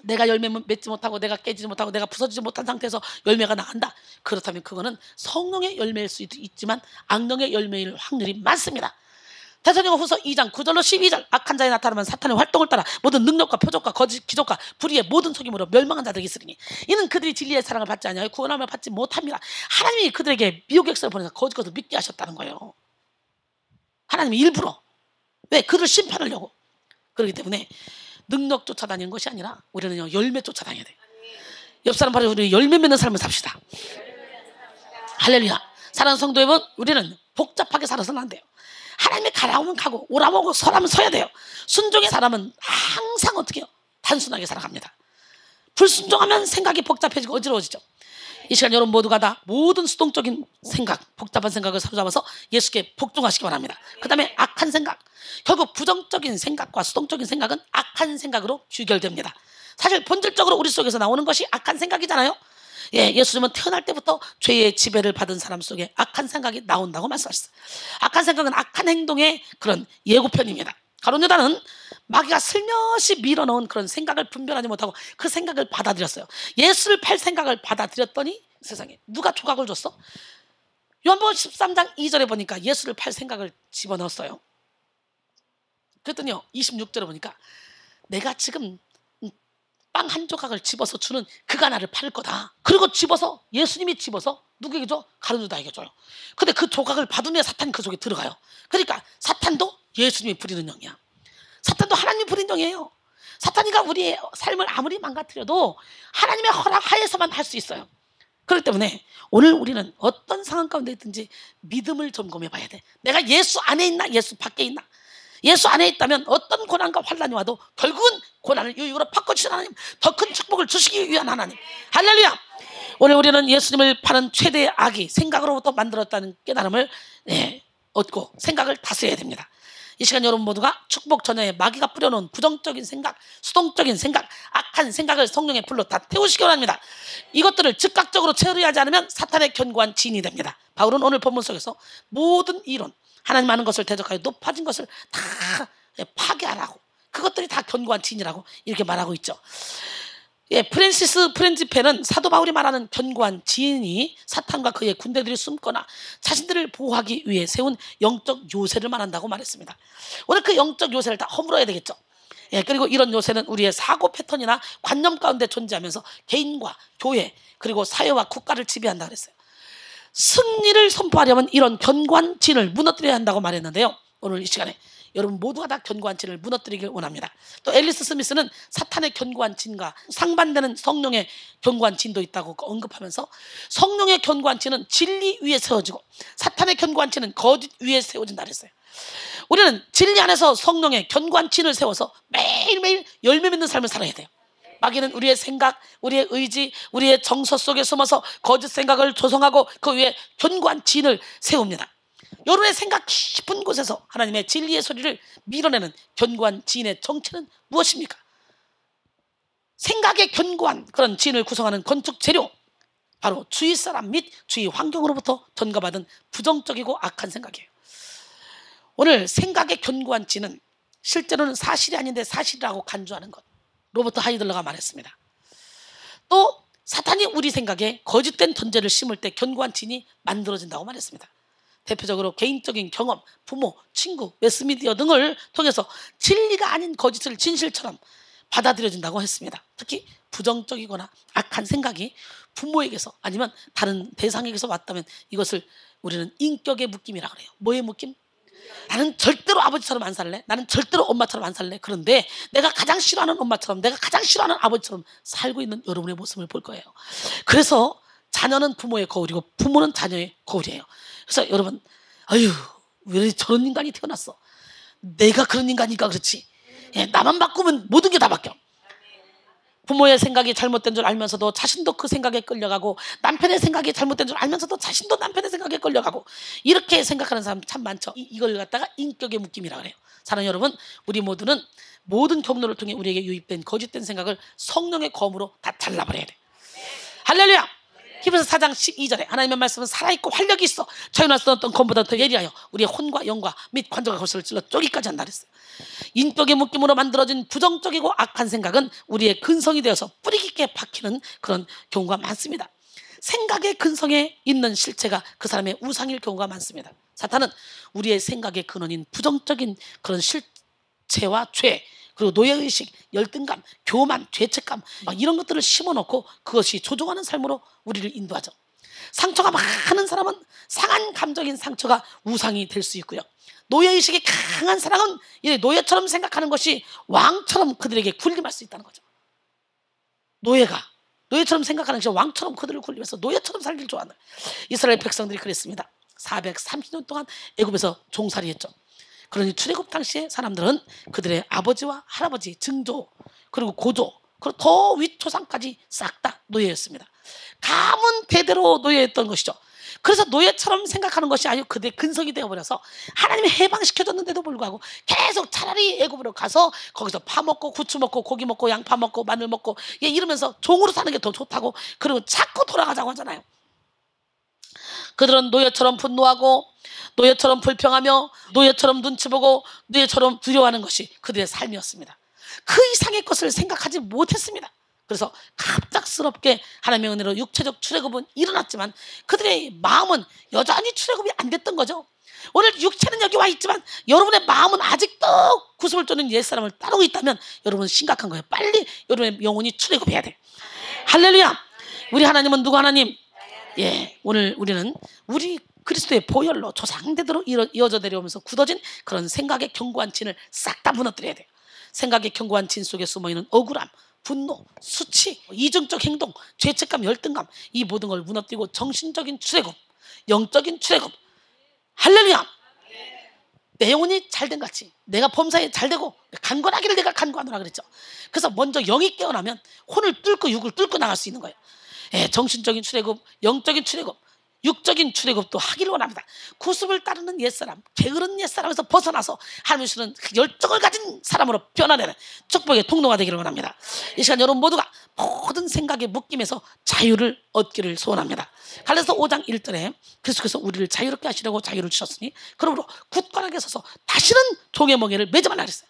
내가 열매 맺지 못하고 내가 깨지지 못하고 내가 부서지지 못한 상태에서 열매가 나간다. 그렇다면 그거는 성령의 열매일 수도 있지만 악령의 열매일 확률이 많습니다. 데살로니가후서 2장 9절로 12절, 악한 자에 나타나면 사탄의 활동을 따라 모든 능력과 표적과 거짓 기적과 불의의 모든 속임으로 멸망한 자들이 있으니 이는 그들이 진리의 사랑을 받지 아니하여 구원함을 받지 못합니다. 하나님이 그들에게 미혹의 역사를 보내서 거짓 것을 믿게 하셨다는 거예요. 하나님이 일부러, 왜? 그들을 심판하려고. 그렇기 때문에 능력 쫓아다니는 것이 아니라 우리는요, 열매 쫓아다녀야 돼요. 옆 사람 바로 우리 열매 맺는 삶을 삽시다. 할렐루야. 사랑하는 성도 여러분, 우리는 복잡하게 살아서는 안 돼요. 하나님이 가라오면 가고 오라면 오고 서라면 서야 돼요. 순종의 사람은 항상 어떻게 해요? 단순하게 살아갑니다. 불순종하면 생각이 복잡해지고 어지러워지죠. 이 시간 여러분 모두가 다 모든 수동적인 생각, 복잡한 생각을 사로잡아서 예수께 복종하시기 바랍니다. 그 다음에 악한 생각, 결국 부정적인 생각과 수동적인 생각은 악한 생각으로 귀결됩니다. 사실 본질적으로 우리 속에서 나오는 것이 악한 생각이잖아요. 예수님은 태어날 때부터 죄의 지배를 받은 사람 속에 악한 생각이 나온다고 말씀하셨어요. 악한 생각은 악한 행동의 그런 예고편입니다. 가룟 유다는 마귀가 슬며시 밀어넣은 그런 생각을 분별하지 못하고 그 생각을 받아들였어요. 예수를 팔 생각을 받아들였더니 세상에 누가 조각을 줬어? 요한복음 13장 2절에 보니까 예수를 팔 생각을 집어넣었어요. 그랬더니요 26절에 보니까 내가 지금 빵 한 조각을 집어서 주는 그가 나를 팔 거다. 그리고 집어서 예수님이 집어서 누구에게 줘? 가룟 유다에게 줘요. 근데 그 조각을 받으면 사탄이 그 속에 들어가요. 그러니까 사탄도 예수님이 부리는 영이야. 사탄도 하나님이 부린 영이에요. 사탄이가 우리의 삶을 아무리 망가뜨려도 하나님의 허락 하에서만 할 수 있어요. 그렇기 때문에 오늘 우리는 어떤 상황 가운데 있든지 믿음을 점검해 봐야 돼. 내가 예수 안에 있나 예수 밖에 있나. 예수 안에 있다면 어떤 고난과 환난이 와도 결국은 고난을 유익으로 바꿔주신 하나님, 더 큰 축복을 주시기 위한 하나님. 할렐루야. 오늘 우리는 예수님을 파는 최대의 악이 생각으로부터 만들었다는 깨달음을 얻고 생각을 다스려야 됩니다. 이 시간 여러분 모두가 축복 전야에 마귀가 뿌려놓은 부정적인 생각, 수동적인 생각, 악한 생각을 성령의 불로 다 태우시기 원합니다. 이것들을 즉각적으로 처리하지 않으면 사탄의 견고한 진이 됩니다. 바울은 오늘 본문 속에서 모든 이론, 하나님 아는 것을 대적하여 높아진 것을 다 파괴하라고, 그것들이 다 견고한 진이라고 이렇게 말하고 있죠. 프랜시스 프렌지펜은 사도 바울이 말하는 견고한 지인이 사탄과 그의 군대들이 숨거나 자신들을 보호하기 위해 세운 영적 요새를 말한다고 말했습니다. 오늘 그 영적 요새를 다 허물어야 되겠죠. 그리고 이런 요새는 우리의 사고 패턴이나 관념 가운데 존재하면서 개인과 교회 그리고 사회와 국가를 지배한다 그랬어요. 승리를 선포하려면 이런 견고한 진을 무너뜨려야 한다고 말했는데요. 오늘 이 시간에 여러분 모두가 다 견고한 진을 무너뜨리길 원합니다. 또 앨리스 스미스는 사탄의 견고한 진과 상반되는 성령의 견고한 진도 있다고 언급하면서 성령의 견고한 진은 진리 위에 세워지고 사탄의 견고한 진은 거짓 위에 세워진다 그랬어요. 우리는 진리 안에서 성령의 견고한 진을 세워서 매일매일 열매 맺는 삶을 살아야 돼요. 마귀는 우리의 생각, 우리의 의지, 우리의 정서 속에 숨어서 거짓 생각을 조성하고 그 위에 견고한 진을 세웁니다. 여러분의 생각 깊은 곳에서 하나님의 진리의 소리를 밀어내는 견고한 진의 정체는 무엇입니까? 생각의 견고한 그런 진을 구성하는 건축 재료, 바로 주위 사람 및 주위 환경으로부터 전가받은 부정적이고 악한 생각이에요. 오늘 생각의 견고한 진은 실제로는 사실이 아닌데 사실이라고 간주하는 것, 로버트 하이들러가 말했습니다. 또 사탄이 우리 생각에 거짓된 던제를 심을 때 견고한 진이 만들어진다고 말했습니다. 대표적으로 개인적인 경험, 부모, 친구, 매스미디어 등을 통해서 진리가 아닌 거짓을 진실처럼 받아들여진다고 했습니다. 특히 부정적이거나 악한 생각이 부모에게서 아니면 다른 대상에게서 왔다면 이것을 우리는 인격의 묶임이라고 그래요. 뭐의 묶임? 나는 절대로 아버지처럼 안 살래. 나는 절대로 엄마처럼 안 살래. 그런데 내가 가장 싫어하는 엄마처럼, 내가 가장 싫어하는 아버지처럼 살고 있는 여러분의 모습을 볼 거예요. 그래서 자녀는 부모의 거울이고 부모는 자녀의 거울이에요. 그래서 여러분, 아유, 왜 저런 인간이 태어났어? 내가 그런 인간이니까 그렇지. 나만 바꾸면 모든 게 다 바뀌어. 부모의 생각이 잘못된 줄 알면서도 자신도 그 생각에 끌려가고, 남편의 생각이 잘못된 줄 알면서도 자신도 남편의 생각에 끌려가고, 이렇게 생각하는 사람 참 많죠. 이걸 갖다가 인격의 묶임이라고 해요. 사랑하는 여러분, 우리 모두는 모든 경로를 통해 우리에게 유입된 거짓된 생각을 성령의 검으로 다 잘라버려야 돼. 할렐루야. 히브리서 4장 12절에 하나님의 말씀은 살아있고 활력이 있어 저희나 쓰던 검보다 더 예리하여 우리의 혼과 영과 및 관절과 골수를 찔러 쪼기까지 한다 그랬어요. 인격의 묶임으로 만들어진 부정적이고 악한 생각은 우리의 근성이 되어서 뿌리 깊게 박히는 그런 경우가 많습니다. 생각의 근성에 있는 실체가 그 사람의 우상일 경우가 많습니다. 사탄은 우리의 생각의 근원인 부정적인 그런 실체와 죄, 그리고 노예의식, 열등감, 교만, 죄책감 이런 것들을 심어놓고 그것이 조종하는 삶으로 우리를 인도하죠. 상처가 많은 사람은 상한 감정인 상처가 우상이 될 수 있고요. 노예의식이 강한 사람은 노예처럼 생각하는 것이 왕처럼 그들에게 군림할 수 있다는 거죠. 노예처럼 생각하는 것이 왕처럼 그들을 군림해서 노예처럼 살기를 좋아하는 이스라엘 백성들이 그랬습니다. 430년 동안 애굽에서 종살이했죠. 그러니 출애굽 당시에 사람들은 그들의 아버지와 할아버지, 증조, 그리고 고조, 그리고 더 윗조상까지 싹 다 노예였습니다. 가문 대대로 노예였던 것이죠. 그래서 노예처럼 생각하는 것이 아니고 그들의 근성이 되어버려서 하나님이 해방시켜줬는데도 불구하고 계속 차라리 애굽으로 가서 거기서 파 먹고 고추 먹고 고기 먹고 양파 먹고 마늘 먹고 이러면서 종으로 사는 게 더 좋다고, 그리고 자꾸 돌아가자고 하잖아요. 그들은 노예처럼 분노하고 노예처럼 불평하며 노예처럼 눈치 보고 노예처럼 두려워하는 것이 그들의 삶이었습니다. 그 이상의 것을 생각하지 못했습니다. 그래서 갑작스럽게 하나님의 은혜로 육체적 출애굽은 일어났지만 그들의 마음은 여전히 출애굽이 안 됐던 거죠. 오늘 육체는 여기 와 있지만 여러분의 마음은 아직도 구습을 쫓는 옛사람을 따르고 있다면 여러분은 심각한 거예요. 빨리 여러분의 영혼이 출애굽해야 돼. 할렐루야. 우리 하나님은 누구 하나님? 오늘 우리는 우리 그리스도의 보혈로 조상대대로 이어져 내려오면서 굳어진 그런 생각의 견고한 진을 싹 다 무너뜨려야 돼요. 생각의 견고한 진 속에 숨어있는 억울함, 분노, 수치, 이중적 행동, 죄책감, 열등감, 이 모든 걸 무너뜨리고 정신적인 출애굽, 영적인 출애굽. 할렐루야. 내 영혼이 잘된 같이 내가 범사에 잘되고 간건하기를 내가 간구하노라 그랬죠. 그래서 먼저 영이 깨어나면 혼을 뚫고 육을 뚫고 나갈 수 있는 거예요. 정신적인 출애굽, 영적인 출애굽, 육적인 출애굽도 하기를 원합니다. 구습을 따르는 옛사람, 게으른 옛사람에서 벗어나서 하나님의 주는 그 열정을 가진 사람으로 변화되는 축복의 통로가 되기를 원합니다. 이 시간 여러분 모두가 모든 생각의 묶임에서 자유를 얻기를 소원합니다. 갈라디아서 5장 1절에 그리스도께서 우리를 자유롭게 하시려고 자유를 주셨으니 그러므로 굳건하게 서서 다시는 종의 멍에를 매지 말라 그랬어요.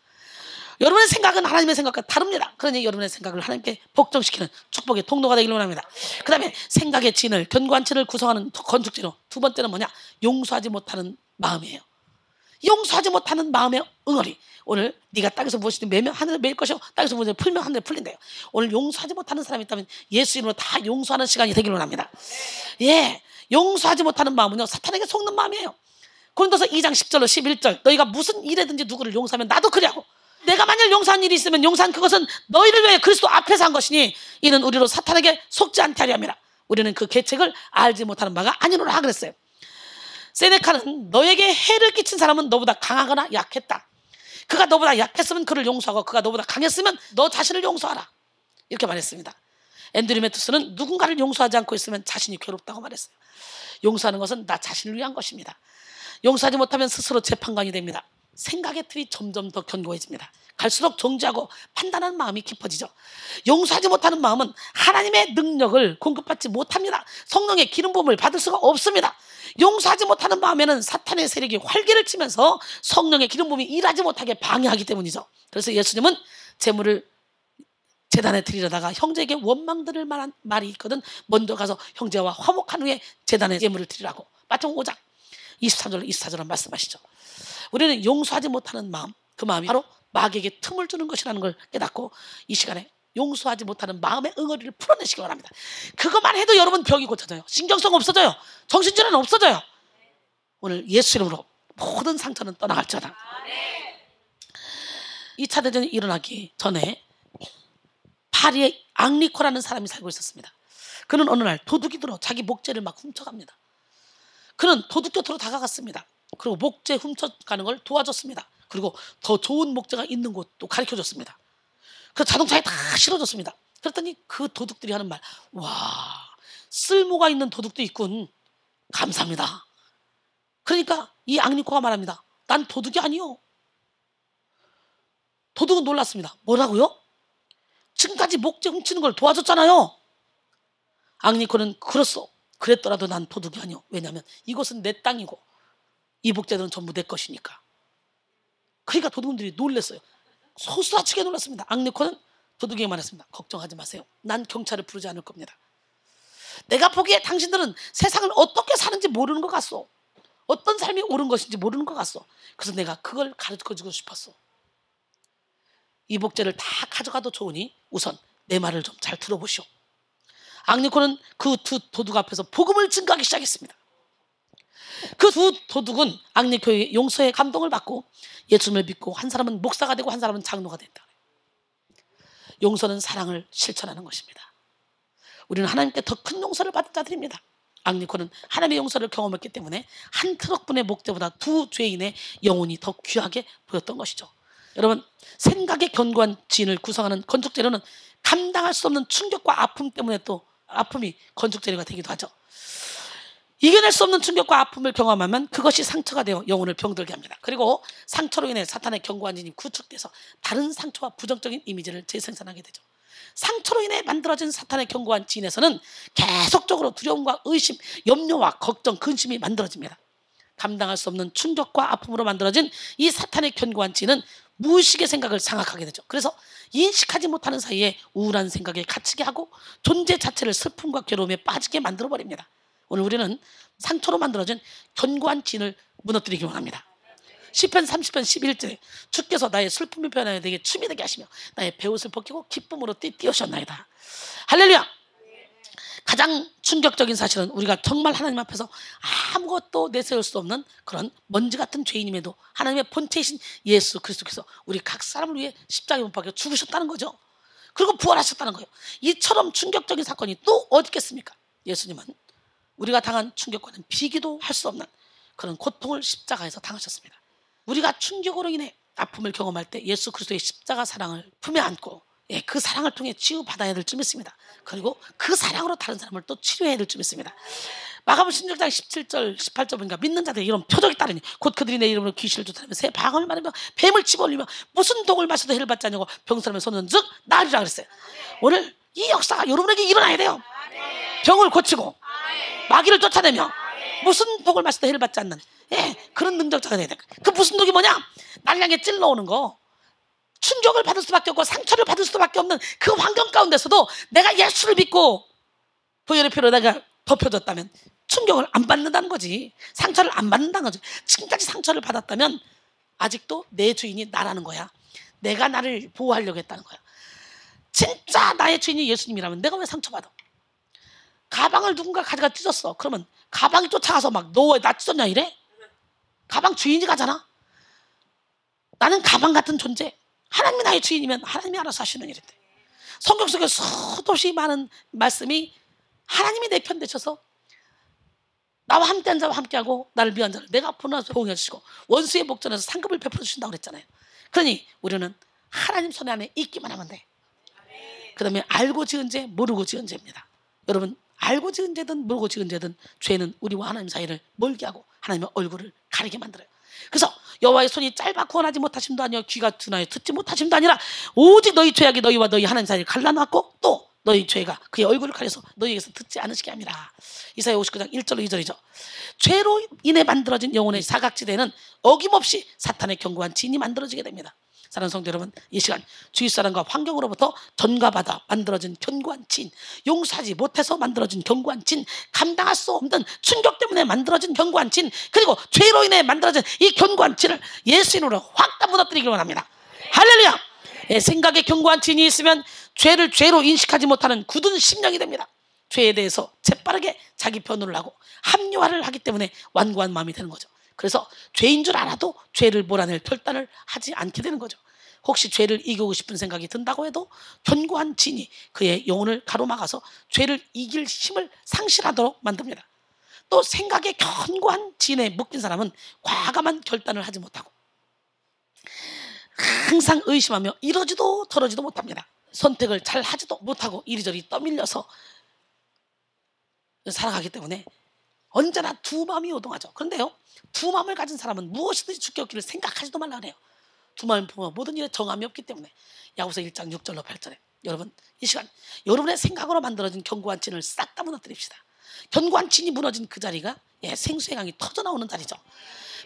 여러분의 생각은 하나님의 생각과 다릅니다. 그러니 여러분의 생각을 하나님께 복종시키는 축복의 통로가 되기를 원합니다. 그 다음에 생각의 진을, 견고한 진을 구성하는 건축재료 두 번째는 뭐냐? 용서하지 못하는 마음이에요. 용서하지 못하는 마음의 응어리. 오늘 네가 땅에서 무엇이든 매면 하늘에 매일 것이요 땅에서 무엇이든 풀면 하늘에 풀린대요. 오늘 용서하지 못하는 사람이 있다면 예수 이름으로 다 용서하는 시간이 되기를 원합니다. 용서하지 못하는 마음은요 사탄에게 속는 마음이에요. 고린도서 2장 10절로 11절 너희가 무슨 일에든지 누구를 용서하면 나도 그리하고 내가 만일 용서한 일이 있으면 용서한 그것은 너희를 위해 그리스도 앞에서 한 것이니 이는 우리로 사탄에게 속지 않게 하려 함이라. 우리는 그 계책을 알지 못하는 바가 아니노라 그랬어요. 세네카는 너에게 해를 끼친 사람은 너보다 강하거나 약했다. 그가 너보다 약했으면 그를 용서하고 그가 너보다 강했으면 너 자신을 용서하라. 이렇게 말했습니다. 앤드류메투스는 누군가를 용서하지 않고 있으면 자신이 괴롭다고 말했어요. 용서하는 것은 나 자신을 위한 것입니다. 용서하지 못하면 스스로 재판관이 됩니다. 생각의 틀이 점점 더 견고해집니다. 갈수록 정죄하고 판단하는 마음이 깊어지죠. 용서하지 못하는 마음은 하나님의 능력을 공급받지 못합니다. 성령의 기름 부음을 받을 수가 없습니다. 용서하지 못하는 마음에는 사탄의 세력이 활개를 치면서 성령의 기름 부음이 일하지 못하게 방해하기 때문이죠. 그래서 예수님은 재물을 제단에 드리려다가 형제에게 원망들을 말한 말이 있거든. 먼저 가서 형제와 화목한 후에 제단에 예물을 드리라고 마태복음 5장 23절 24절은 말씀하시죠. 우리는 용서하지 못하는 마음, 그 마음이 바로 마귀에게 틈을 주는 것이라는 걸 깨닫고 이 시간에 용서하지 못하는 마음의 응어리를 풀어내시기 바랍니다. 그것만 해도 여러분 병이 고쳐져요. 신경성 없어져요. 정신질환은 없어져요. 오늘 예수 이름으로 모든 상처는 떠나갈지어다. 2차 대전이 일어나기 전에 파리에 앙리코라는 사람이 살고 있었습니다. 그는 어느 날 도둑이 들어 자기 목재를 막 훔쳐갑니다. 그는 도둑 곁으로 다가갔습니다. 그리고 목재 훔쳐가는 걸 도와줬습니다. 그리고 더 좋은 목재가 있는 곳도 가르쳐줬습니다. 그래서 자동차에 다 실어줬습니다. 그랬더니 그 도둑들이 하는 말, 와, 쓸모가 있는 도둑도 있군. 감사합니다. 그러니까 이 앙리코가 말합니다. 난 도둑이 아니요. 도둑은 놀랐습니다. 뭐라고요? 지금까지 목재 훔치는 걸 도와줬잖아요. 앙리코는 그렇소. 그랬더라도 난 도둑이 아니요. 왜냐하면 이곳은 내 땅이고 이 목재들은 전부 내 것이니까. 그러니까 도둑들이 놀랐어요. 소스라치게 놀랐습니다. 앙리코는 도둑에게 말했습니다. 걱정하지 마세요. 난 경찰을 부르지 않을 겁니다. 내가 보기에 당신들은 세상을 어떻게 사는지 모르는 것 같소. 어떤 삶이 옳은 것인지 모르는 것 같소. 그래서 내가 그걸 가르쳐주고 싶었어. 이 목재를 다 가져가도 좋으니 우선 내 말을 좀 잘 들어보시오. 앙리코는 그 두 도둑 앞에서 복음을 증거하기 시작했습니다. 그 두 도둑은 앙리코의 용서의 감동을 받고 예수님을 믿고 한 사람은 목사가 되고 한 사람은 장로가 된다. 용서는 사랑을 실천하는 것입니다. 우리는 하나님께 더 큰 용서를 받은 자들입니다. 앙리코는 하나님의 용서를 경험했기 때문에 한 트럭분의 목재보다 두 죄인의 영혼이 더 귀하게 보였던 것이죠. 여러분, 생각의 견고한 지인을 구성하는 건축재료는 감당할 수 없는 충격과 아픔 때문에 또 아픔이 건축재료가 되기도 하죠. 이겨낼 수 없는 충격과 아픔을 경험하면 그것이 상처가 되어 영혼을 병들게 합니다. 그리고 상처로 인해 사탄의 견고한 진이 구축돼서 다른 상처와 부정적인 이미지를 재생산하게 되죠. 상처로 인해 만들어진 사탄의 견고한 진에서는 계속적으로 두려움과 의심, 염려와 걱정, 근심이 만들어집니다. 감당할 수 없는 충격과 아픔으로 만들어진 이 사탄의 견고한 진은 무의식의 생각을 장악하게 되죠. 그래서 인식하지 못하는 사이에 우울한 생각에 갇히게 하고 존재 자체를 슬픔과 괴로움에 빠지게 만들어버립니다. 오늘 우리는 상처로 만들어진 견고한 진을 무너뜨리기 원합니다. 시편 30편 11절에 주께서 나의 슬픔을 변하여 내게 춤이 되게 하시며 나의 배옷을 벗기고 기쁨으로 띄우셨나이다. 할렐루야. 가장 충격적인 사실은 우리가 정말 하나님 앞에서 아무것도 내세울 수 없는 그런 먼지 같은 죄인임에도 하나님의 본체이신 예수 그리스도께서 우리 각 사람을 위해 십자가에 못 박혀 죽으셨다는 거죠. 그리고 부활하셨다는 거예요. 이처럼 충격적인 사건이 또 어디 있겠습니까? 예수님은 우리가 당한 충격과는 비교도 할 수 없는 그런 고통을 십자가에서 당하셨습니다. 우리가 충격으로 인해 아픔을 경험할 때 예수 그리스도의 십자가 사랑을 품에 안고 그 사랑을 통해 치유받아야 될 줄 믿습니다. 그리고 그 사랑으로 다른 사람을 또 치료해야 될 줄 믿습니다. 마가복음 16장 17절 18절 보니까 믿는 자들이 이런 표적이 따르니 곧 그들이 내 이름으로 귀신을 쫓아내며 새 방언을 말하며 뱀을 집어올리며 무슨 독을 마셔도 해를 받지 않냐고 병사람의 손은 즉 나으리라 그랬어요. 오늘 이 역사가 여러분에게 일어나야 돼요. 병을 고치고 마귀를 쫓아내며 무슨 독을 마셔도 해를 받지 않는 그런 능력자가 돼야 돼. 그 무슨 독이 뭐냐? 날 향해 찔러오는 거, 충격을 받을 수밖에 없고 상처를 받을 수밖에 없는 그 환경 가운데서도 내가 예수를 믿고 보혈의 피로 내가 덮여졌다면 충격을 안 받는다는 거지. 상처를 안 받는다는 거지. 지금까지 상처를 받았다면 아직도 내 주인이 나라는 거야. 내가 나를 보호하려고 했다는 거야. 진짜 나의 주인이 예수님이라면 내가 왜 상처받아? 가방을 누군가 가져가 찢었어. 그러면 가방이 쫓아가서 막 너 왜 나 찢었냐 이래? 가방 주인이 가잖아. 나는 가방 같은 존재. 하나님이 나의 주인이면 하나님이 알아서 하시는 일인데, 성경 속에 수없이 많은 말씀이 하나님이 내 편 되셔서 나와 함께한 자와 함께하고 나를 미워한 자를 내가 보내서 보호해 주시고 원수의 목전에서 상급을 베풀어 주신다고 그랬잖아요. 그러니 우리는 하나님 손 안에 있기만 하면 돼. 그 다음에 알고 지은 죄 모르고 지은 죄입니다. 여러분, 알고 지은 죄든 모르고 지은 죄든 죄는 우리와 하나님 사이를 멀게 하고 하나님의 얼굴을 가리게 만들어요. 그래서 여호와의 손이 짧아 구원하지 못하심도 아니요 귀가 둔하여 듣지 못하심도 아니라 오직 너희 죄악이 너희와 너희 하나님 사이를 갈라놨고 또 너희 죄가 그의 얼굴을 가려서 너희에게서 듣지 않으시게 합니다. 이사야 59장 1절로 2절이죠. 죄로 인해 만들어진 영혼의 사각지대는 어김없이 사탄의 견고한 진이 만들어지게 됩니다. 사랑하는 성도 여러분, 이 시간 주위 사람과 환경으로부터 전가받아 만들어진 견고한 진, 용서하지 못해서 만들어진 견고한 진, 감당할 수 없는 충격 때문에 만들어진 견고한 진, 그리고 죄로 인해 만들어진 이 견고한 진을 예수 이름으로 확 다 무너뜨리기 원합니다. 할렐루야. 생각에 견고한 진이 있으면 죄를 죄로 인식하지 못하는 굳은 심령이 됩니다. 죄에 대해서 재빠르게 자기 변호를 하고 합리화를 하기 때문에 완고한 마음이 되는 거죠. 그래서 죄인 줄 알아도 죄를 몰아낼 결단을 하지 않게 되는 거죠. 혹시 죄를 이기고 싶은 생각이 든다고 해도 견고한 진이 그의 영혼을 가로막아서 죄를 이길 힘을 상실하도록 만듭니다. 또 생각에 견고한 진에 묶인 사람은 과감한 결단을 하지 못하고 항상 의심하며 이러지도 저러지도 못합니다. 선택을 잘 하지도 못하고 이리저리 떠밀려서 살아가기 때문에 언제나 두 마음이 요동하죠. 그런데요, 두 마음을 가진 사람은 무엇이든지 죽게 없기를 생각하지도 말라 그래요. 두 마음을 보면 모든 일에 정함이 없기 때문에. 야고보서 1장 6절로 8절에 여러분, 이 시간 여러분의 생각으로 만들어진 견고한 진을 싹 다 무너뜨립시다. 견고한 진이 무너진 그 자리가 생수의 강이 터져나오는 자리죠.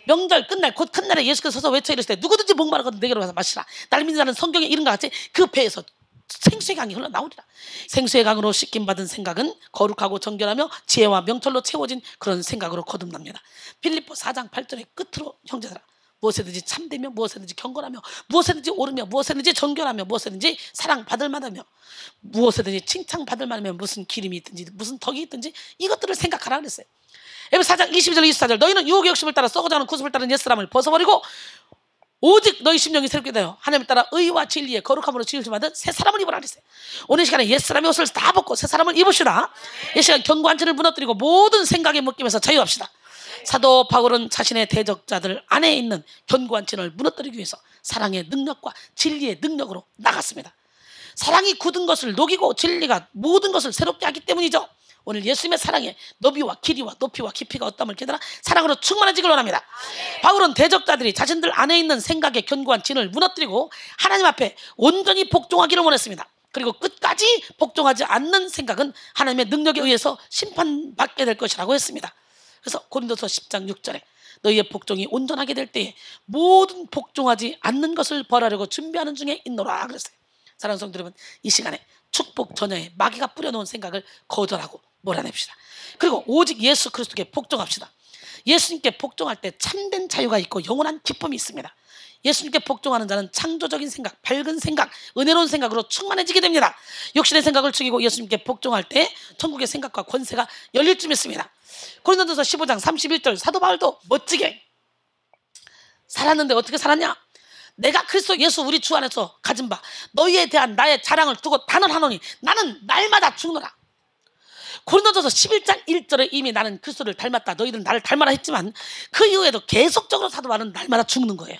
명절 끝날 곧 큰 날에 예수께서 서서 외쳐 이르시되 누구든지 목마르거든 내게로 가서 마시라. 날 믿는 자는 성경에 이른과 같이 그 배에서 생수의 강이 흘러나오리라. 생수의 강으로 씻김받은 생각은 거룩하고 정결하며 지혜와 명철로 채워진 그런 생각으로 거듭납니다. 빌립보 4장 8절의 끝으로 형제들아, 무엇에든지 참되며 무엇에든지 경건하며 무엇에든지 옳으며 무엇에든지 정결하며 무엇에든지 사랑받을 만하며 무엇에든지 칭찬받을 만하며 무슨 기름이 있든지 무슨 덕이 있든지 이것들을 생각하라 그랬어요. 에베소 4장 22절 24절 너희는 유혹의 욕심을 따라 썩어가는 구습을 따른 옛사람을 벗어버리고 오직 너희 심령이 새롭게 되어 하나님을 따라 의와 진리의 거룩함으로 지으심 받은 새 사람을 입으라 그랬어요. 오늘 시간에 옛사람의 옷을 다 벗고 새 사람을 입으시라. 이 시간 견고한 진을 무너뜨리고 모든 생각에 묶임에서 자유합시다. 사도 바울은 자신의 대적자들 안에 있는 견고한 진을 무너뜨리기 위해서 사랑의 능력과 진리의 능력으로 나갔습니다. 사랑이 굳은 것을 녹이고 진리가 모든 것을 새롭게 하기 때문이죠. 오늘 예수님의 사랑에 너비와 길이와 높이와 깊이가 어떠함을 깨달아 사랑으로 충만해지길 원합니다. 바울은 대적자들이 자신들 안에 있는 생각의 견고한 진을 무너뜨리고 하나님 앞에 온전히 복종하기를 원했습니다. 그리고 끝까지 복종하지 않는 생각은 하나님의 능력에 의해서 심판받게 될 것이라고 했습니다. 그래서 고린도서 10장 6절에 너희의 복종이 온전하게 될 때에 모든 복종하지 않는 것을 벌하려고 준비하는 중에 있노라 그랬어요. 사랑하는 성도 여러분, 이 시간에 축복 전야에 마귀가 뿌려놓은 생각을 거절하고 몰아냅시다. 그리고 오직 예수 그리스도께 복종합시다. 예수님께 복종할 때 참된 자유가 있고 영원한 기쁨이 있습니다. 예수님께 복종하는 자는 창조적인 생각, 밝은 생각, 은혜로운 생각으로 충만해지게 됩니다. 육신의 생각을 죽이고 예수님께 복종할 때 천국의 생각과 권세가 열릴 줄 믿습니다. 고린도전서 15장 31절 사도 바울도 멋지게 살았는데 어떻게 살았냐? 내가 그리스도 예수 우리 주 안에서 가진 바 너희에 대한 나의 자랑을 두고 단언하노니 나는 날마다 죽노라. 고린도전서 11장 1절에 이미 나는 그리스도를 닮았다, 너희들은 나를 닮아라 했지만 그 이후에도 계속적으로 사도 바울은 날마다 죽는 거예요.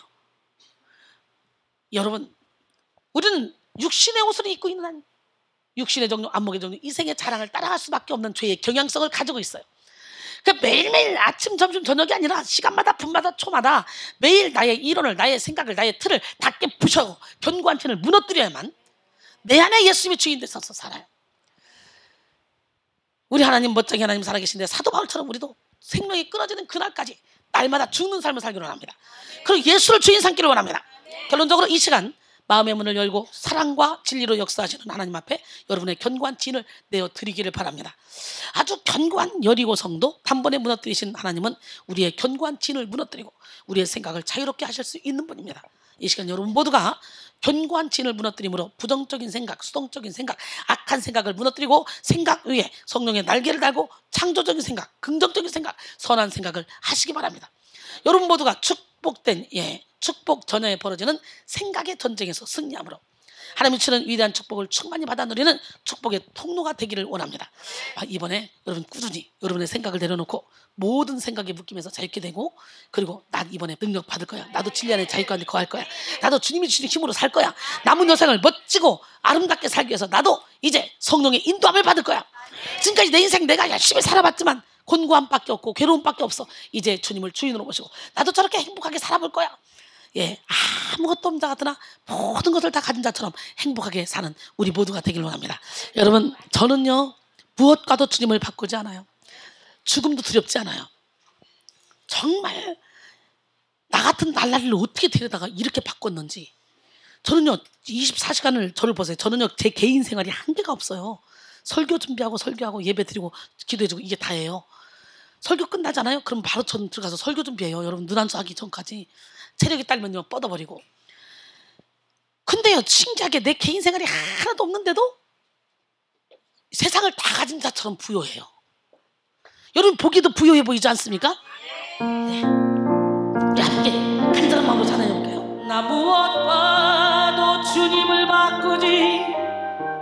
여러분, 우리는 육신의 옷을 입고 있는 한 육신의 종류, 안목의 종류, 이생의 자랑을 따라갈 수밖에 없는 죄의 경향성을 가지고 있어요. 그러니까 매일매일 아침, 점심, 저녁이 아니라 시간마다, 분마다, 초마다 매일 나의 이론을, 나의 생각을, 나의 틀을 다 깨부셔고 견고한 틀을 무너뜨려야만 내 안에 예수님이 주인 되셔서 살아요. 우리 하나님, 멋쟁이 하나님 살아계신데 사도 바울처럼 우리도 생명이 끊어지는 그날까지 날마다 죽는 삶을 살기를 원합니다. 그리고 예수를 주인 삼기를 원합니다. 결론적으로 이 시간 마음의 문을 열고 사랑과 진리로 역사하시는 하나님 앞에 여러분의 견고한 진을 내어 드리기를 바랍니다. 아주 견고한 여리고 성도 단번에 무너뜨리신 하나님은 우리의 견고한 진을 무너뜨리고 우리의 생각을 자유롭게 하실 수 있는 분입니다. 이 시간 여러분 모두가 견고한 진을 무너뜨림으로 부정적인 생각, 수동적인 생각, 악한 생각을 무너뜨리고 생각 위에 성령의 날개를 달고 창조적인 생각, 긍정적인 생각, 선한 생각을 하시기 바랍니다. 여러분 모두가 축복된 축복 전야에 벌어지는 생각의 전쟁에서 승리함으로 하나님이 주시는 위대한 축복을 충만히 받아 누리는 축복의 통로가 되기를 원합니다. 이번에 여러분 꾸준히 여러분의 생각을 내려놓고 모든 생각에 묶이면서 자유케 되고, 그리고 난 이번에 능력 받을 거야, 나도 진리 안에 자유 가운데 거할 거야, 나도 주님이 주시는 힘으로 살 거야, 남은 여생을 멋지고 아름답게 살기 위해서 나도 이제 성령의 인도함을 받을 거야. 지금까지 내 인생 내가 열심히 살아봤지만 곤고함밖에 없고 괴로움밖에 없어. 이제 주님을 주인으로 모시고 나도 저렇게 행복하게 살아볼 거야. 아무것도 없는 자 같으나 모든 것을 다 가진 자처럼 행복하게 사는 우리 모두가 되길 원합니다. 여러분, 저는요 무엇과도 주님을 바꾸지 않아요. 죽음도 두렵지 않아요. 정말 나 같은 날라리를 어떻게 데려다가 이렇게 바꿨는지. 저는요 24시간을 저를 보세요. 저는요 제 개인 생활이 한계가 없어요. 설교 준비하고 설교하고 예배 드리고 기도해주고 이게 다예요. 설교 끝나잖아요. 그럼 바로 저는 들어가서 설교 준비해요. 여러분 눈 안수 하기 전까지. 체력이 딸면요 뻗어버리고. 근데요 신기하게 내 개인 생활이 하나도 없는데도 세상을 다 가진 자처럼 부요해요. 여러분 보기도 부요해 보이지 않습니까? 네. 함께 간절한 마음으로 찬양해볼까요? 나 무엇과도 주님을 바꾸지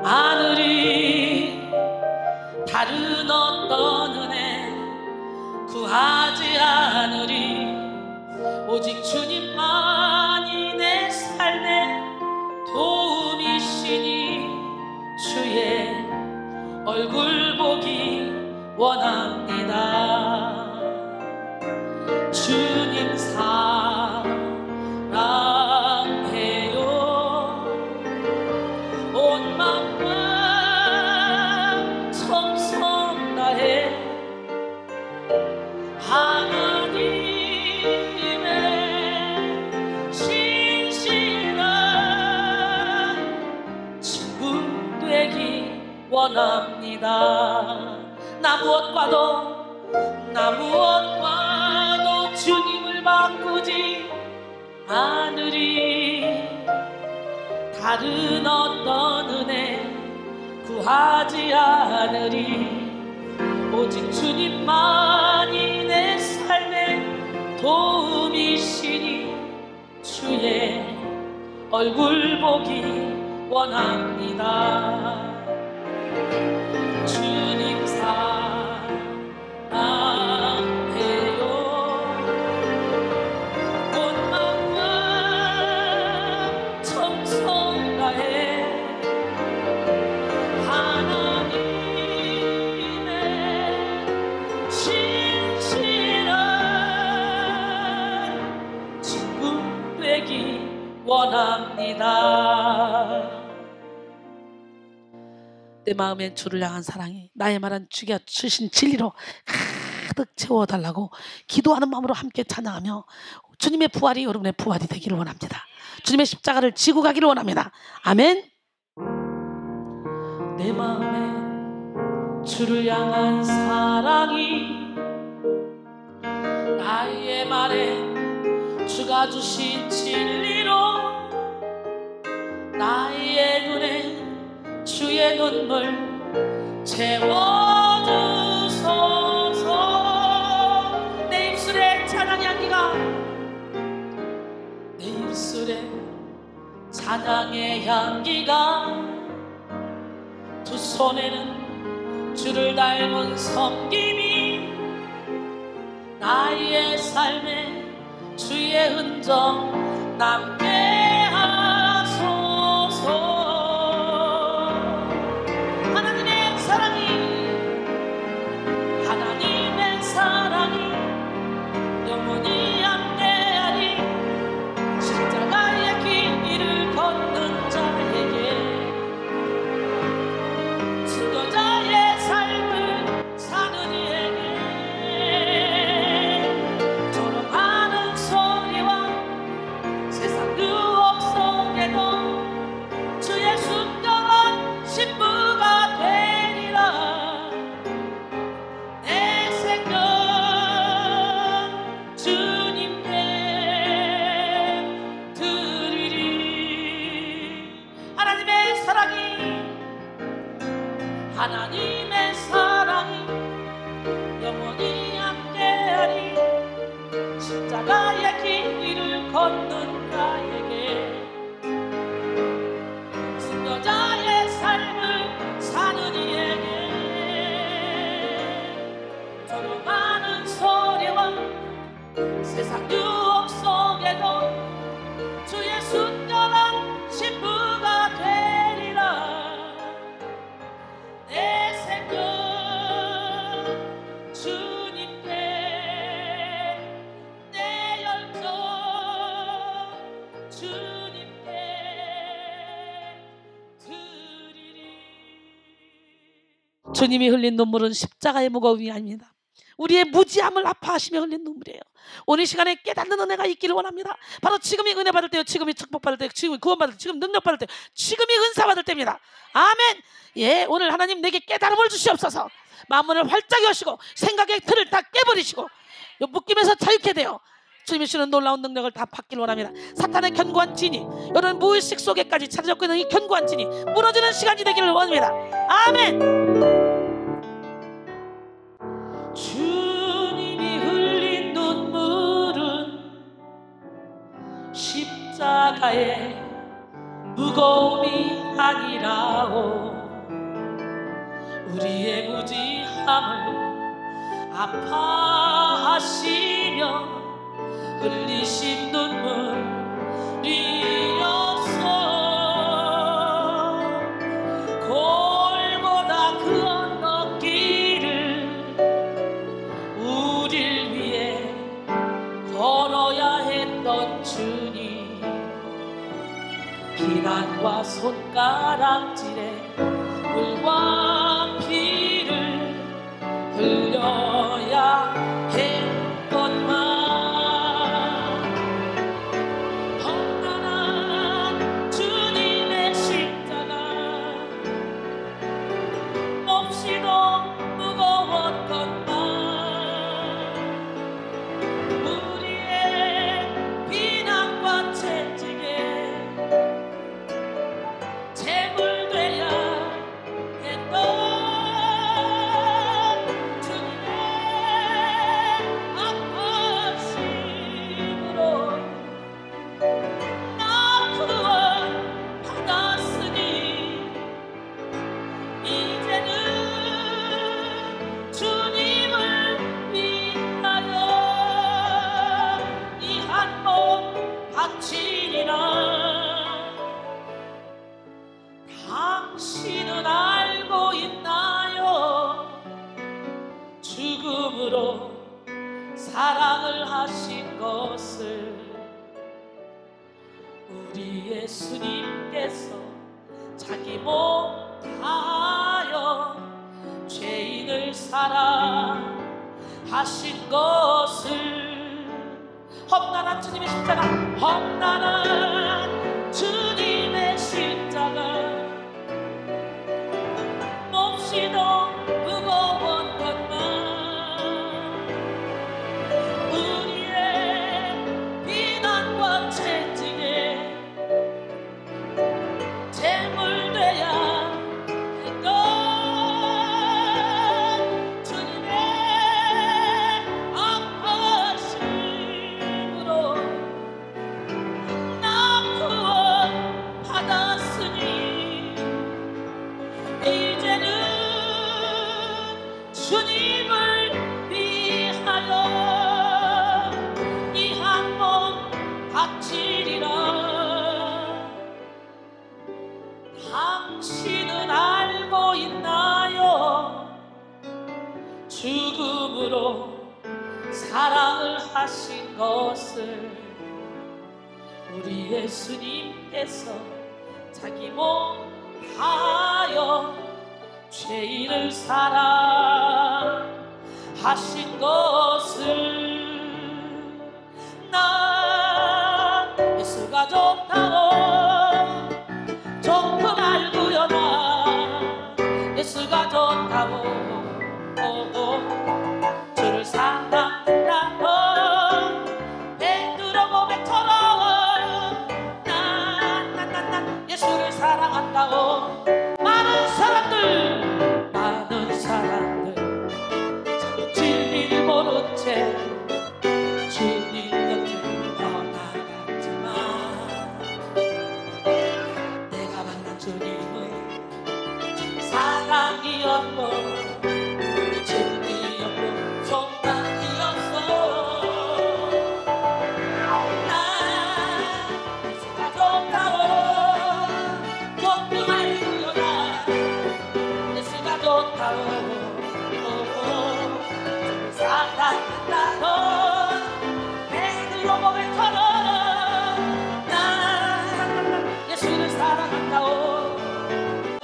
않으리. 다른 어떤 은혜 구하지 않으리. 오직 주님만이 내 삶의 도움이시니 주의 얼굴 보기 원합니다. 주님 사랑해요. 온 마음과 정성 다해 하나님의 신실한 친구 되기 원합니다. 나 무엇과도 주님을 바꾸지 않으리. 다른 어떤 은혜 구하지 않으리. 오직 주님만이 내 삶의 도움이시니 주의 얼굴 보기 원합니다. 주님 사랑해요. 온 마음과 정성 다해 하나님의 원합니다. 내 마음엔 주를 향한 사랑이 나의 말한 주가 주신 진리로 가득 채워달라고 기도하는 마음으로 함께 찬양하며 주님의 부활이 여러분의 부활이 되기를 원합니다. 주님의 십자가를 지고 가기를 원합니다. 아멘. 내 마음엔 주를 향한 사랑이 나의 말에 주가 주신 진리로 나의 눈에 주의 눈물 채워주소서. 내 입술에 찬양의 향기가 내 입술에 찬양의 향기가 두 손에는 주를 닮은 섬김이 나의 삶에 주의 흔적 남게 하소서. 하나님의 사랑이 영원히 함께하리. 십자가의 길을 걷는 자에게 순교자의 삶을 사는 이에게 졸업하는 소리와 세상 유혹 속에도 주의 순결한 신부가 되리라. 하나님의 사랑이 영원히 함께하리. 십자가의 길을 걷는 자에게 순교자의 삶을 사는 이에게 조롱하는 소리와 세상 유혹 속에도 주의 순결한 신부가 되리라. 내 생명 주님께 내 열정 주님께 드리리. 주님이 흘린 눈물은 십자가의 무거움이 아닙니다. 우리의 무지함을 아파하시며 흘린 눈물이에요. 오늘 시간에 깨닫는 은혜가 있기를 원합니다. 바로 지금이 은혜 받을 때요, 지금이 축복 받을 때요, 지금이 구원 받을 때, 지금 능력 받을 때, 지금이 은사 받을 때입니다. 아멘. 예, 오늘 하나님 내게 깨달음을 주시옵소서. 마음문을 활짝 여시고 생각의 틀을 다 깨버리시고 묶임에서 자유케 되어 주님이 주시는 놀라운 능력을 다 받기를 원합니다. 사탄의 견고한 진이 여러분 무의식 속에까지 찾아잡고 있는 이 견고한 진이 무너지는 시간이 되기를 원합니다. 아멘. 주님이 흘린 눈물은 십자가의 무거움이 아니라오. 우리의 무지함을 아파하시며 흘리신 눈물이었어. 골고다 그 언덕길을 우릴 위해 걸어야 했던 주님, 비난과 손가락질에 물과 피를 흘려야 했건만 험난한 주님의 십자가 몹시도 무거웠건만 우리의 비난과 채찍에 제물되야 당신은 알고 있나요? 죽음으로 사랑을 하신 것을 우리 예수님께서 자기 몸 다하여 죄인을 사랑하신 것을, 험난한 주님의 십자가, 험난한 주님의 십자가, 몹시도 무거운 것만 우리의 비난과 채찍에 제물되야 했던 주님의 아파심으로 나 구원 받았으니 이제는 주님을 위하여 이 한 몸 바치리라. 당신은 알고 있나요? 죽음으로 사랑을 하신 것을. 우리 예수님께서 자기 몸 다하여 죄인을 사랑하신 것을. 난 예수가 좋다고 조금 알고요. 나 예수가 좋다고 주를 사랑한다고 베드로 고백처럼 난 예수를 사랑한다고. 많은 사람들 자꾸 진리를 모른 채 주님 곁을 떠나갔지만 내가 만난 주님은 사랑이었고 진리였고 소망이었어. 난 예수가 좋다고 조금 알고요. 난 예수가 좋다고 주를 사랑한다고 베드로 고백처럼 난 예수를 사랑한다고.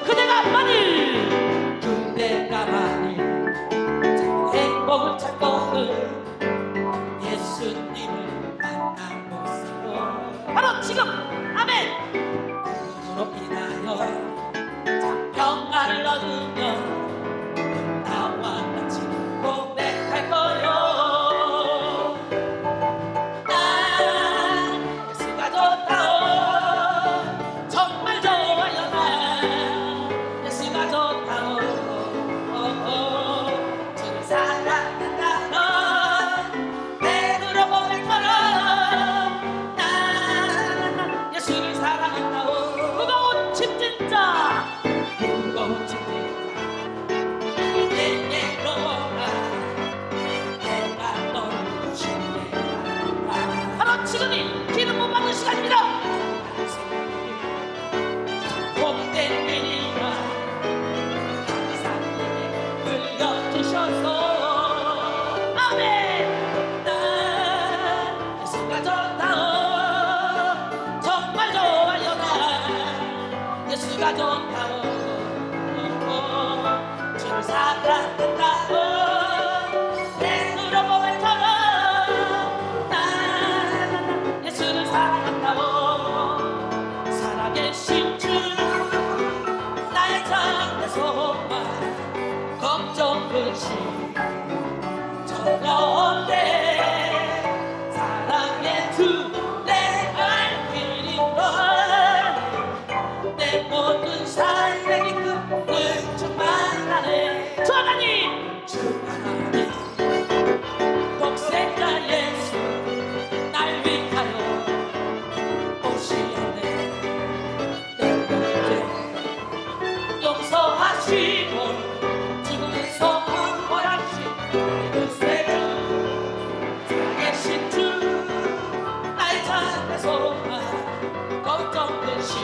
그대가 만일 행복을 찾고는 예수님을 만난 모습으로 바로 지금 아멘. 그로 인하여 평안을 얻으며 나와 같이 고백할 거요. 난 예수가 좋다오 정말 좋아요. 난 예수가 좋다오 주를 사랑한다고 베드로 고백처럼 난 예수를 사랑한다고. 무거운 짐진 자 내게로 오라 내가 너를 신뢰한다. 바로 지금이 기름 못 받는 시간입니다. 복된 일이라 항상에게 물려주셔서 아멘. 난 예수가 좋다오 정말 좋아요. 난 예수가 좋다오 주를 사랑한다고 베드로 고백처럼 난 예수를 사랑한다고. 살아계신 주 나의 장대 소망 걱정 근심 저 가운데 사랑의 주 내 알길이걸 내 모든 삶의 기쁨을 충만하네. 주 하나님 독생자 예수 날 위하여 오시었네. 내 문제 용서하시고 죽음에서 부활하신 그 세주 살아계신 주 나의 삶의 소망 걱정 근심